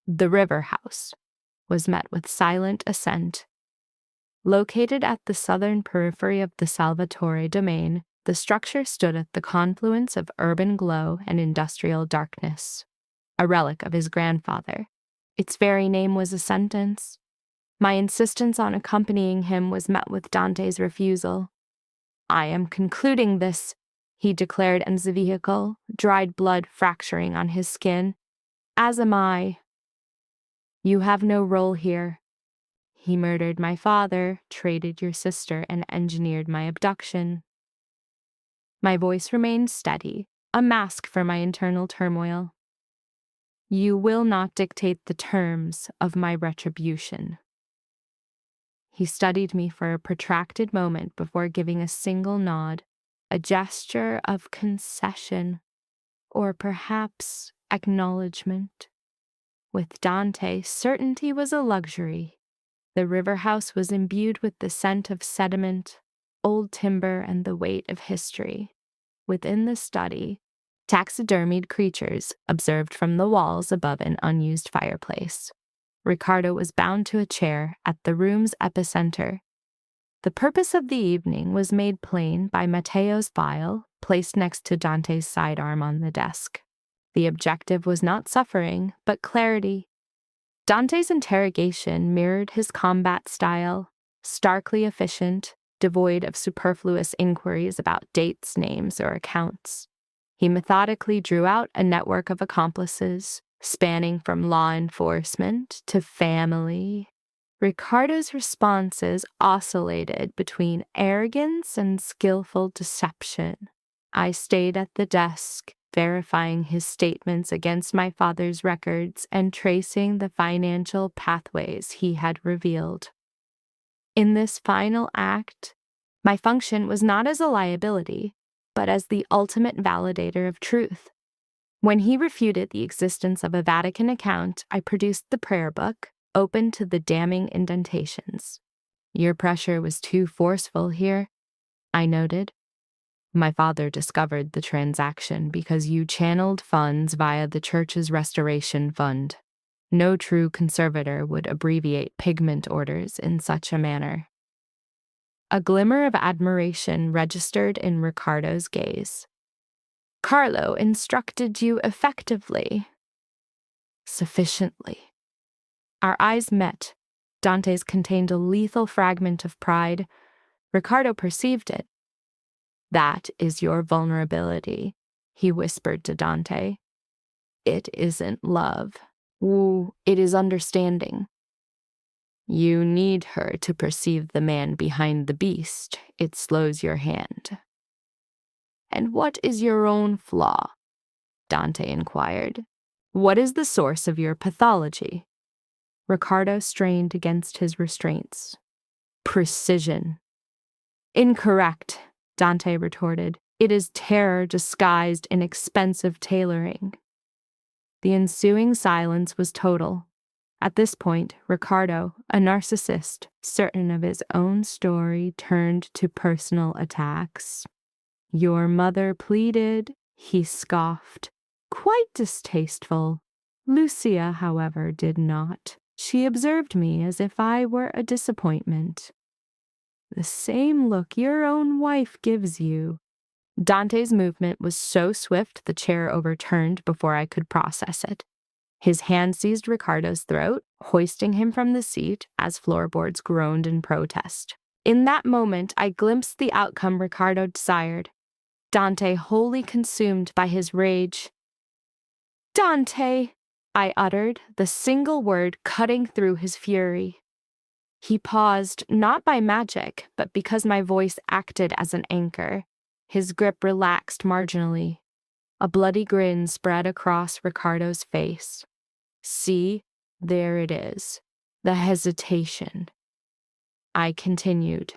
Speaker 2: the River House, was met with silent assent. Located at the southern periphery of the Salvatore domain, the structure stood at the confluence of urban glow and industrial darkness, a relic of his grandfather. Its very name was a sentence. My insistence on accompanying him was met with Dante's refusal. "I am concluding this," he declared in the vehicle, dried blood fracturing on his skin. "As am I." "You have no role here. He murdered my father, traded your sister, and engineered my abduction." My voice remained steady, a mask for my internal turmoil. "You will not dictate the terms of my retribution." He studied me for a protracted moment before giving a single nod, a gesture of concession, or perhaps acknowledgement. With Dante, certainty was a luxury. The river house was imbued with the scent of sediment, old timber, and the weight of history. Within the study, taxidermied creatures observed from the walls above an unused fireplace. Ricardo was bound to a chair at the room's epicenter. The purpose of the evening was made plain by Matteo's file, placed next to Dante's sidearm on the desk. The objective was not suffering, but clarity. Dante's interrogation mirrored his combat style, starkly efficient, devoid of superfluous inquiries about dates, names, or accounts. He methodically drew out a network of accomplices, spanning from law enforcement to family. Ricardo's responses oscillated between arrogance and skillful deception. I stayed at the desk, verifying his statements against my father's records and tracing the financial pathways he had revealed. In this final act, My function was not as a liability, but as the ultimate validator of truth. When he refuted the existence of a Vatican account, I produced the prayer book, open to the damning indentations. Your pressure was too forceful here, I noted. My father discovered the transaction because you channeled funds via the church's restoration fund. No true conservator would abbreviate pigment orders in such a manner. A glimmer of admiration registered in Ricardo's gaze. Carlo instructed you effectively. Sufficiently. Our eyes met. Dante's contained a lethal fragment of pride. Ricardo perceived it. That is your vulnerability, he whispered to Dante. It isn't love. Ooh, it is understanding. You need her to perceive the man behind the beast. It slows your hand. And what is your own flaw? Dante inquired. What is the source of your pathology? Ricardo strained against his restraints. Precision. Incorrect, Dante retorted. It is terror disguised in expensive tailoring. The ensuing silence was total. At this point, Ricardo, a narcissist, certain of his own story, turned to personal attacks. Your mother pleaded, he scoffed. Quite distasteful. Lucia, however, did not. She observed me as if I were a disappointment. The same look your own wife gives you. Dante's movement was so swift the chair overturned before I could process it. His hand seized Ricardo's throat, hoisting him from the seat as floorboards groaned in protest. In that moment, I glimpsed the outcome Ricardo desired. Dante wholly consumed by his rage. Dante, I uttered, the single word cutting through his fury. He paused, not by magic, but because my voice acted as an anchor. His grip relaxed marginally. A bloody grin spread across Ricardo's face. See, there it is. The hesitation. I continued.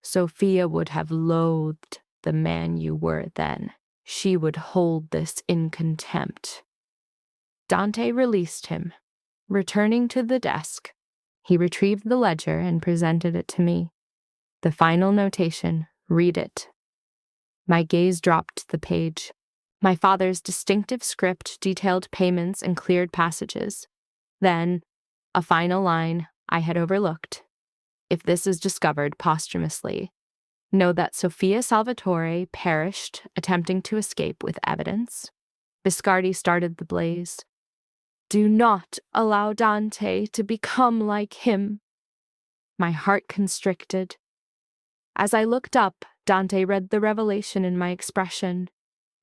Speaker 2: Sophia would have loathed the man you were then. She would hold this in contempt. Dante released him. Returning to the desk, he retrieved the ledger and presented it to me. The final notation, read it. My gaze dropped to the page. My father's distinctive script detailed payments and cleared passages. Then, a final line I had overlooked. If this is discovered posthumously, know that Sophia Salvatore perished attempting to escape with evidence. Biscardi started the blaze. Do not allow Dante to become like him. My heart constricted. As I looked up, Dante read the revelation in my expression.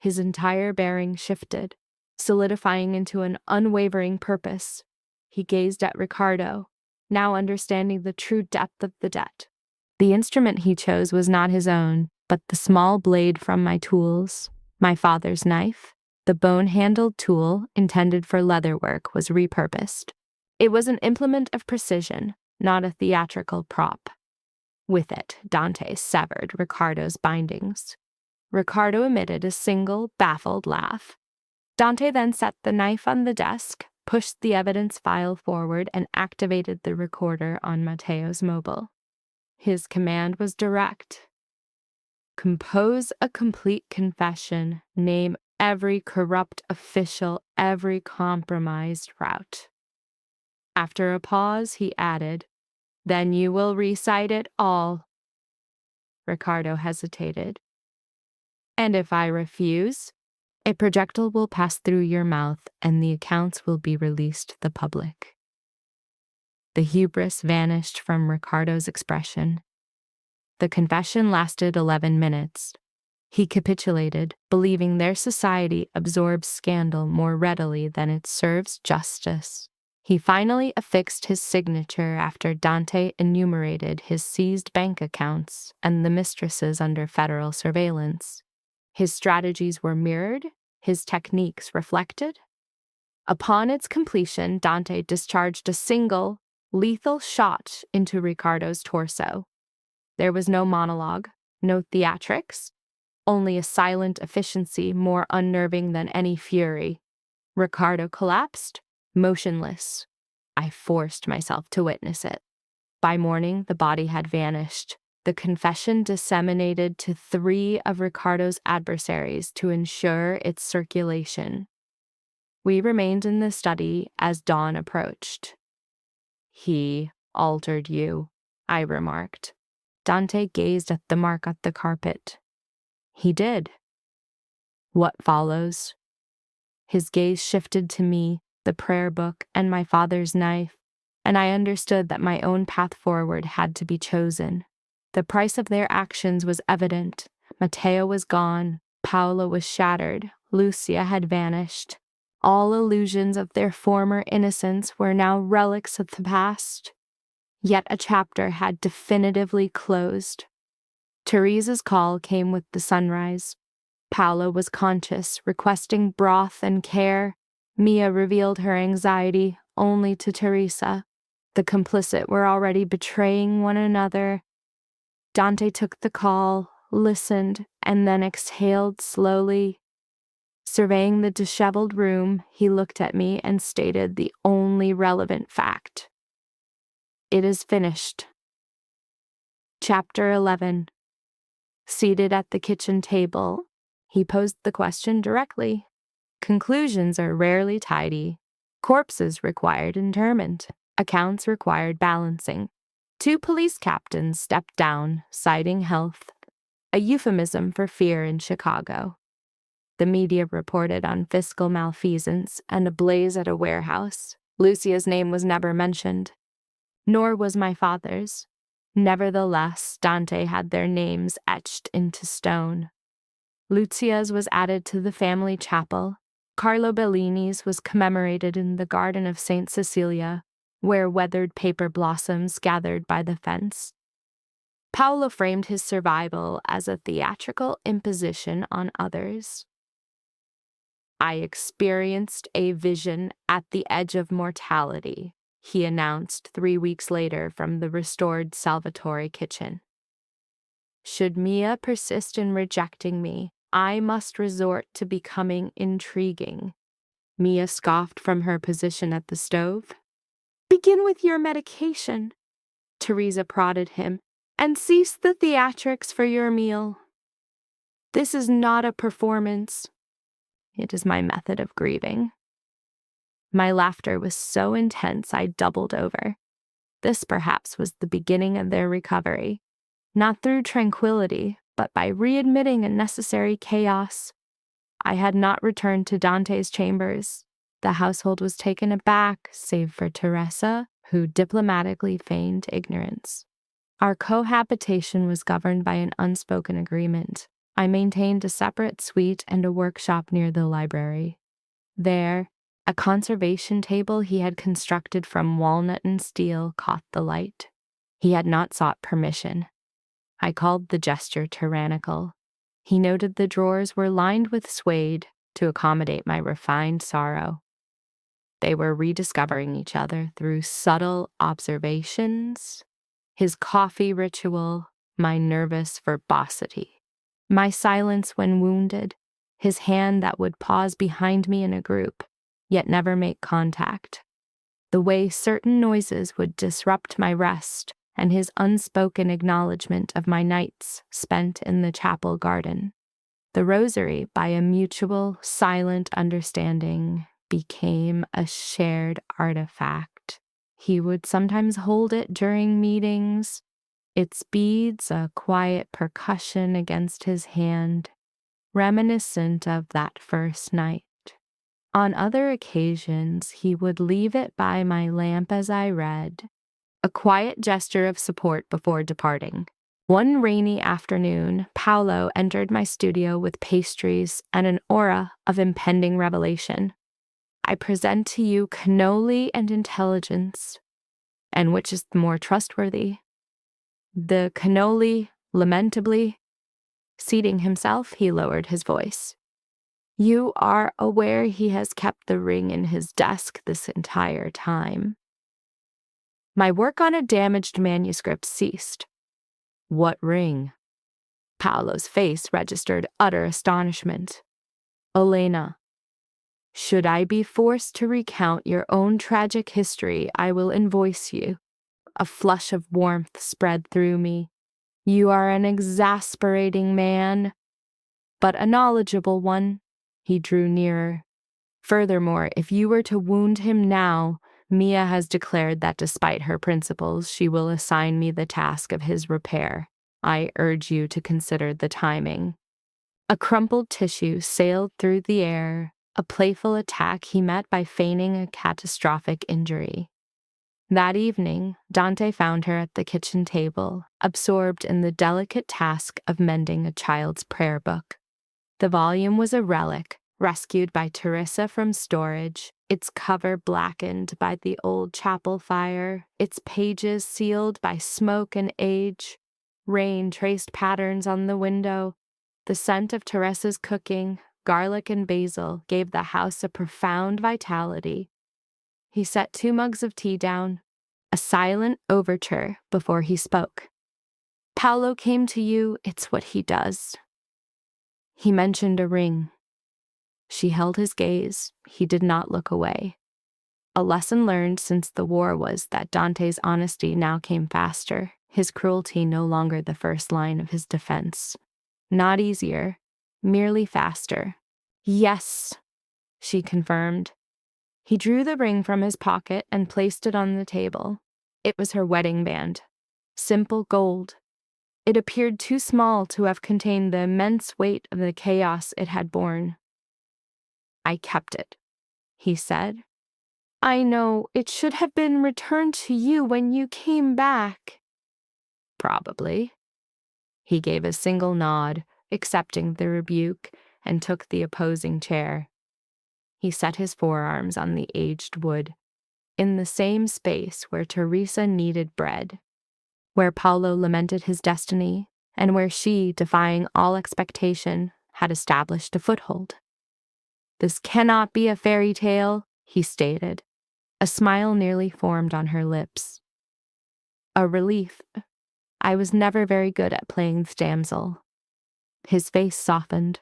Speaker 2: His entire bearing shifted, solidifying into an unwavering purpose. He gazed at Ricardo, now understanding the true depth of the debt. The instrument he chose was not his own, but the small blade from my tools. My father's knife, the bone-handled tool intended for leather work, was repurposed. It was an implement of precision, not a theatrical prop. With it, Dante severed Ricardo's bindings. Ricardo emitted a single, baffled laugh. Dante then set the knife on the desk, pushed the evidence file forward, and activated the recorder on Matteo's mobile. His command was direct. Compose a complete confession. Name every corrupt official, every compromised route. After a pause, he added, Then you will recite it all. Ricardo hesitated. And if I refuse, a projectile will pass through your mouth and the accounts will be released to the public. The hubris vanished from Ricardo's expression. The confession lasted 11 minutes. He capitulated, believing their society absorbs scandal more readily than it serves justice. He finally affixed his signature after Dante enumerated his seized bank accounts and the mistresses under federal surveillance. His strategies were mirrored, his techniques reflected. Upon its completion, Dante discharged a single, lethal shot into Ricardo's torso. There was no monologue, no theatrics, only a silent efficiency more unnerving than any fury. Ricardo collapsed, motionless. I forced myself to witness it. By morning, the body had vanished. The confession disseminated to 3 of Ricardo's adversaries to ensure its circulation. We remained in the study as dawn approached. "He altered you," I remarked. Dante gazed at the mark on the carpet. "He did." "What follows?" His gaze shifted to me, the prayer book, and my father's knife, and I understood that my own path forward had to be chosen. The price of their actions was evident. Matteo was gone, Paolo was shattered, Lucia had vanished. All illusions of their former innocence were now relics of the past. Yet a chapter had definitively closed. Teresa's call came with the sunrise. Paolo was conscious, requesting broth and care. Mia revealed her anxiety only to Teresa. The complicit were already betraying one another. Dante took the call, listened, and then exhaled slowly. Surveying the disheveled room, he looked at me and stated the only relevant fact. "It is finished." Chapter 11. Seated at the kitchen table, he posed the question directly. Conclusions are rarely tidy. Corpses required interment. Accounts required balancing. 2 police captains stepped down, citing health, a euphemism for fear in Chicago. The media reported on fiscal malfeasance and a blaze at a warehouse. Lucia's name was never mentioned, nor was my father's. Nevertheless, Dante had their names etched into stone. Lucia's was added to the family chapel. Carlo Bellini's was commemorated in the garden of St. Cecilia, where weathered paper blossoms gathered by the fence. Paolo framed his survival as a theatrical imposition on others. "I experienced a vision at the edge of mortality," he announced 3 weeks later from the restored Salvatore kitchen. "Should Mia persist in rejecting me, I must resort to becoming intriguing." Mia scoffed from her position at the stove. "Begin with your medication," Teresa prodded him, "and cease the theatrics for your meal. This is not a performance. It is my method of grieving." My laughter was so intense I doubled over. This perhaps was the beginning of their recovery, not through tranquility, but by readmitting a necessary chaos. I had not returned to Dante's chambers. The household was taken aback, save for Teresa, who diplomatically feigned ignorance. Our cohabitation was governed by an unspoken agreement. I maintained a separate suite and a workshop near the library. There, a conservation table he had constructed from walnut and steel caught the light. He had not sought permission. I called the gesture tyrannical. He noted the drawers were lined with suede to accommodate my refined sorrow. They were rediscovering each other through subtle observations. His coffee ritual, my nervous verbosity. My silence when wounded, his hand that would pause behind me in a group, yet never make contact. The way certain noises would disrupt my rest, and his unspoken acknowledgement of my nights spent in the chapel garden. The rosary, by a mutual, silent understanding, became a shared artifact. He would sometimes hold it during meetings, its beads a quiet percussion against his hand, reminiscent of that first night. On other occasions, he would leave it by my lamp as I read, a quiet gesture of support before departing. One rainy afternoon, Paolo entered my studio with pastries and an aura of impending revelation. "I present to you cannoli and intelligence. And which is the more trustworthy?" "The cannoli, lamentably." Seating himself, he lowered his voice. "You are aware he has kept the ring in his desk this entire time." My work on a damaged manuscript ceased. What ring? Paolo's face registered utter astonishment. Elena, should I be forced to recount your own tragic history, I will invoice you. A flush of warmth spread through me. You are an exasperating man, but a knowledgeable one. He drew nearer. Furthermore, if you were to wound him now, Mia has declared that despite her principles, she will assign me the task of his repair. I urge you to consider the timing. A crumpled tissue sailed through the air, a playful attack he met by feigning a catastrophic injury. That evening, Dante found her at the kitchen table, absorbed in the delicate task of mending a child's prayer book. The volume was a relic, rescued by Teresa from storage, its cover blackened by the old chapel fire, its pages sealed by smoke and age. Rain traced patterns on the window. The scent of Teresa's cooking, garlic and basil, gave the house a profound vitality. He set 2 mugs of tea down, a silent overture before he spoke. Paolo came to you, it's what he does. He mentioned a ring. She held his gaze. He did not look away. A lesson learned since the war was that Dante's honesty now came faster, his cruelty no longer the first line of his defense. Not easier, merely faster. Yes, she confirmed. He drew the ring from his pocket and placed it on the table. It was her wedding band. Simple gold. It appeared too small to have contained the immense weight of the chaos it had borne. I kept it, he said. I know it should have been returned to you when you came back. Probably. He gave a single nod, accepting the rebuke, and took the opposing chair. He set his forearms on the aged wood, in the same space where Teresa kneaded bread, where Paolo lamented his destiny, and where she, defying all expectation, had established a foothold. This cannot be a fairy tale, he stated. A smile nearly formed on her lips. A relief. I was never very good at playing the damsel. His face softened.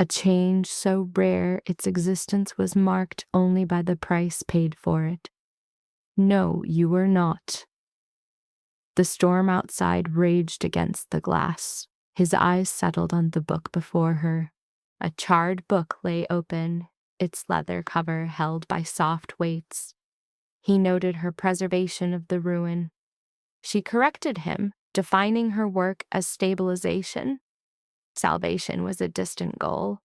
Speaker 2: A change so rare its existence was marked only by the price paid for it. No, you were not. The storm outside raged against the glass. His eyes settled on the book before her. A charred book lay open, its leather cover held by soft weights. He noted her preservation of the ruin. She corrected him, defining her work as stabilization. Salvation was a distant goal.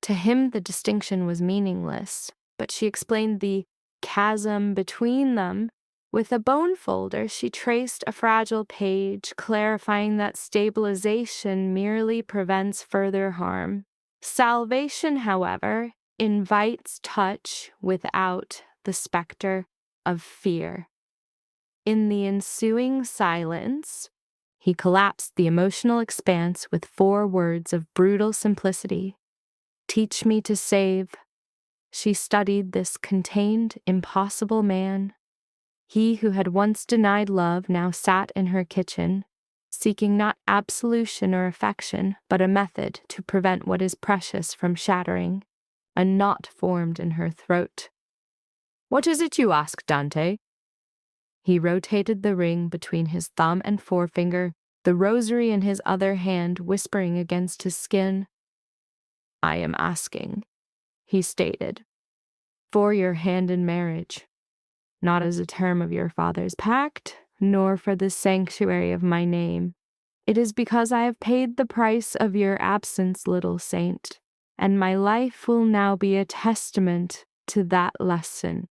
Speaker 2: To him, the distinction was meaningless, but she explained the chasm between them. With a bone folder, she traced a fragile page, clarifying that stabilization merely prevents further harm. Salvation, however, invites touch without the specter of fear. In the ensuing silence, he collapsed the emotional expanse with 4 words of brutal simplicity. Teach me to save. She studied this contained, impossible man. He who had once denied love now sat in her kitchen, seeking not absolution or affection, but a method to prevent what is precious from shattering. A knot formed in her throat. What is it you ask, Dante? He rotated the ring between his thumb and forefinger, the rosary in his other hand whispering against his skin. I am asking, he stated, for your hand in marriage, not as a term of your father's pact, nor for the sanctuary of my name. It is because I have paid the price of your absence, little saint, and my life will now be a testament to that lesson.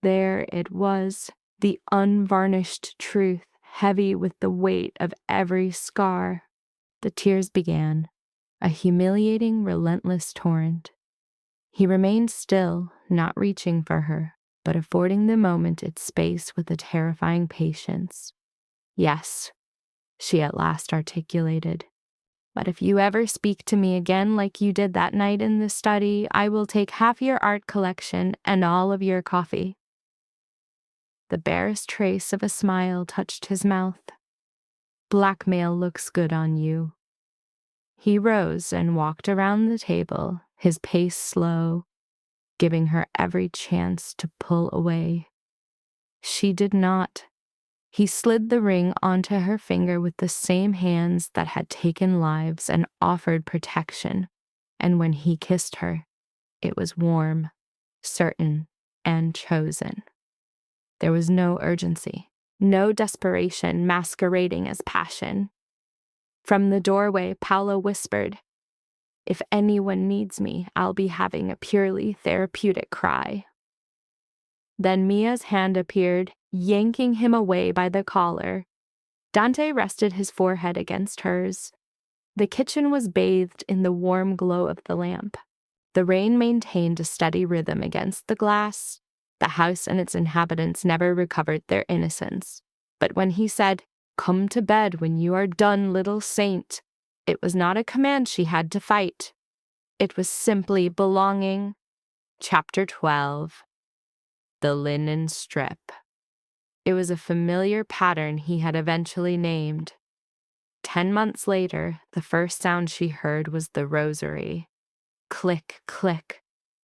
Speaker 2: There it was, the unvarnished truth, heavy with the weight of every scar. The tears began, a humiliating, relentless torrent. He remained still, not reaching for her, but affording the moment its space with a terrifying patience. Yes, she at last articulated. But if you ever speak to me again like you did that night in the study, I will take half your art collection and all of your coffee. the barest trace of a smile touched his mouth. Blackmail looks good on you. He rose and walked around the table, his pace slow, giving her every chance to pull away. She did not. He slid the ring onto her finger with the same hands that had taken lives and offered protection, and when he kissed her, it was warm, certain, and chosen. There was no urgency, no desperation masquerading as passion. From the doorway, Paolo whispered, "If anyone needs me, I'll be having a purely therapeutic cry." Then Mia's hand appeared, yanking him away by the collar. Dante rested his forehead against hers. The kitchen was bathed in the warm glow of the lamp. The rain maintained a steady rhythm against the glass. The house and its inhabitants never recovered their innocence. But when he said, "Come to bed when you are done, little saint," it was not a command she had to fight. It was simply belonging. Chapter 12. The Linen Strip. It was a familiar pattern he had eventually named. 10 months later, the first sound she heard was the rosary. Click, click.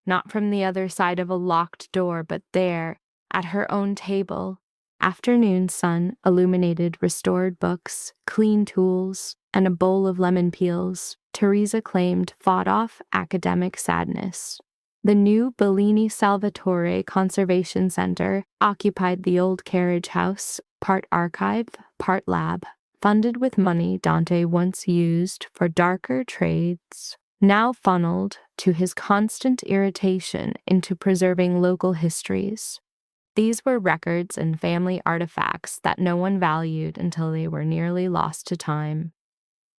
Speaker 2: Not from the other side of a locked door, but there, at her own table. Afternoon sun illuminated restored books, clean tools, and a bowl of lemon peels. Teresa claimed fought off academic sadness. The new Bellini Salvatore Conservation Center occupied the old carriage house, part archive, part lab, funded with money Dante once used for darker trades, now funneled, to his constant irritation, into preserving local histories. These were records and family artifacts that no one valued until they were nearly lost to time.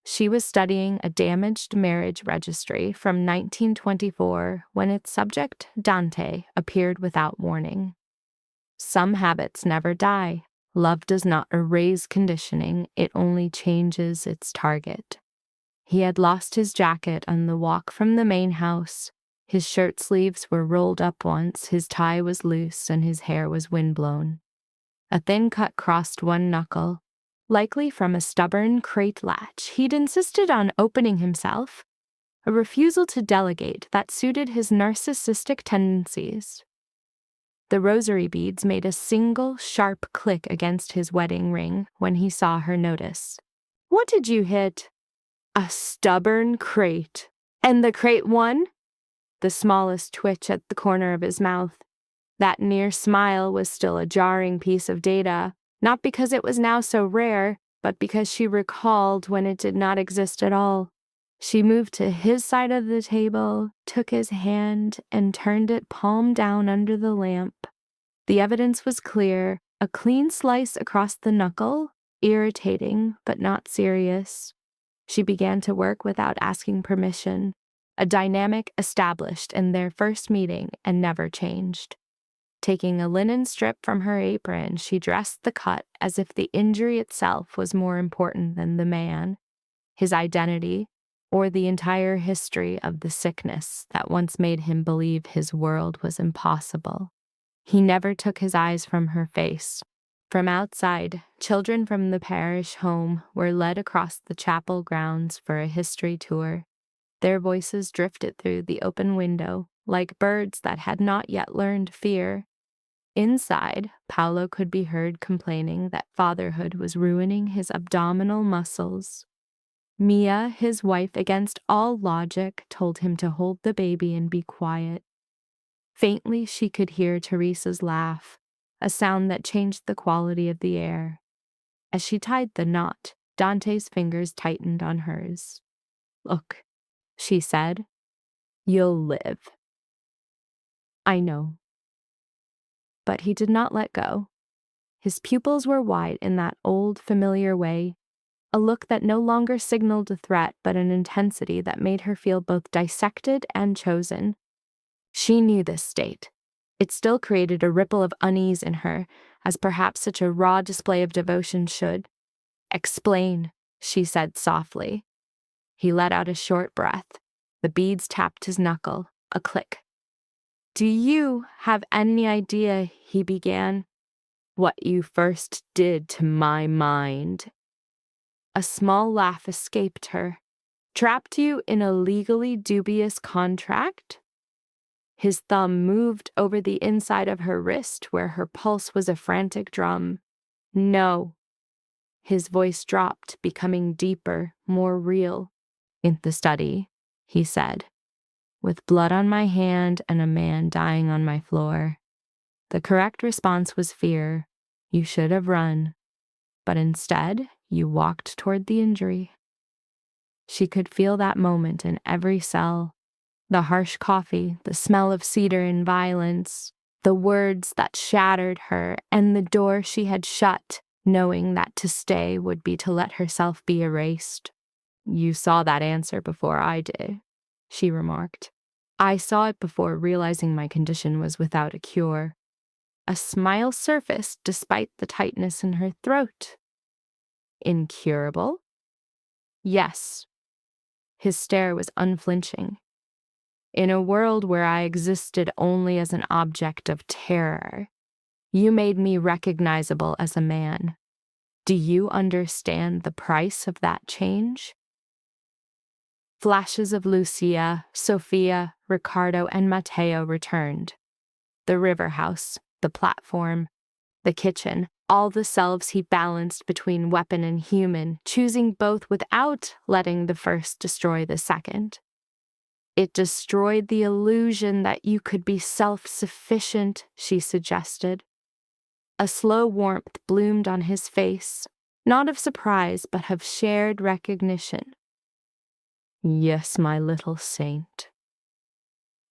Speaker 2: She was studying a damaged marriage registry from 1924 when its subject, Dante, appeared without warning. Some habits never die. Love does not erase conditioning, it only changes its target. He had lost his jacket on the walk from the main house. His shirt sleeves were rolled up once, his tie was loose, and his hair was windblown. A thin cut crossed one knuckle. Likely from a stubborn crate latch, he'd insisted on opening himself, a refusal to delegate that suited his narcissistic tendencies. The rosary beads made a single, sharp click against his wedding ring when he saw her notice. "What did you hit?" "A stubborn crate." "And the crate won?" The smallest twitch at the corner of his mouth. That near smile was still a jarring piece of data, not because it was now so rare, but because she recalled when it did not exist at all. She moved to his side of the table, took his hand, and turned it palm down under the lamp. The evidence was clear, a clean slice across the knuckle, irritating but not serious. She began to work without asking permission, a dynamic established in their first meeting and never changed. Taking a linen strip from her apron, she dressed the cut as if the injury itself was more important than the man, his identity, or the entire history of the sickness that once made him believe his world was impossible. He never took his eyes from her face. From outside, children from the parish home were led across the chapel grounds for a history tour. Their voices drifted through the open window, like birds that had not yet learned fear. Inside, Paolo could be heard complaining that fatherhood was ruining his abdominal muscles. Mia, his wife against all logic, told him to hold the baby and be quiet. Faintly, she could hear Teresa's laugh, a sound that changed the quality of the air. As she tied the knot, Dante's fingers tightened on hers. "Look," she said, "you'll live." "I know." But he did not let go. His pupils were wide in that old, familiar way, a look that no longer signaled a threat but an intensity that made her feel both dissected and chosen. She knew this state. It still created a ripple of unease in her, as perhaps such a raw display of devotion should. "Explain," she said softly. He let out a short breath. The beads tapped his knuckle, a click. "Do you have any idea," he began, What you first did to my mind. A small laugh escaped her. Trapped you in a legally dubious contract? His thumb moved over the inside of her wrist where her pulse was a frantic drum. No. His voice dropped, becoming deeper, more real. In the study, he said, with blood on my hand and a man dying on my floor. The correct response was fear. You should have run. But instead, you walked toward the injury. She could feel that moment in every cell. The harsh coffee, the smell of cedar and violence, the words that shattered her, and the door she had shut, knowing that to stay would be to let herself be erased. You saw that answer before I did, she remarked. I saw it before realizing my condition was without a cure. A smile surfaced despite the tightness in her throat. Incurable? Yes. His stare was unflinching. In a world where I existed only as an object of terror, you made me recognizable as a man. Do you understand the price of that change? Flashes of Lucia, Sophia, Ricardo, and Matteo returned. The river house, the platform, the kitchen, all the selves he balanced between weapon and human, choosing both without letting the first destroy the second. It destroyed the illusion that you could be self-sufficient, she suggested. A slow warmth bloomed on his face, not of surprise, but of shared recognition. Yes, my little saint.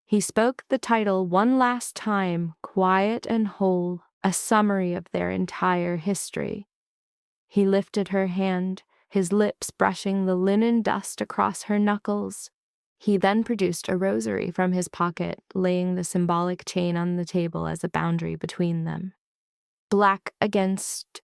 Speaker 2: He spoke the title one last time, quiet and whole, a summary of their entire history. He lifted her hand, his lips brushing the linen dust across her knuckles. He then produced a rosary from his pocket, laying the symbolic chain on the table as a boundary between them. Black against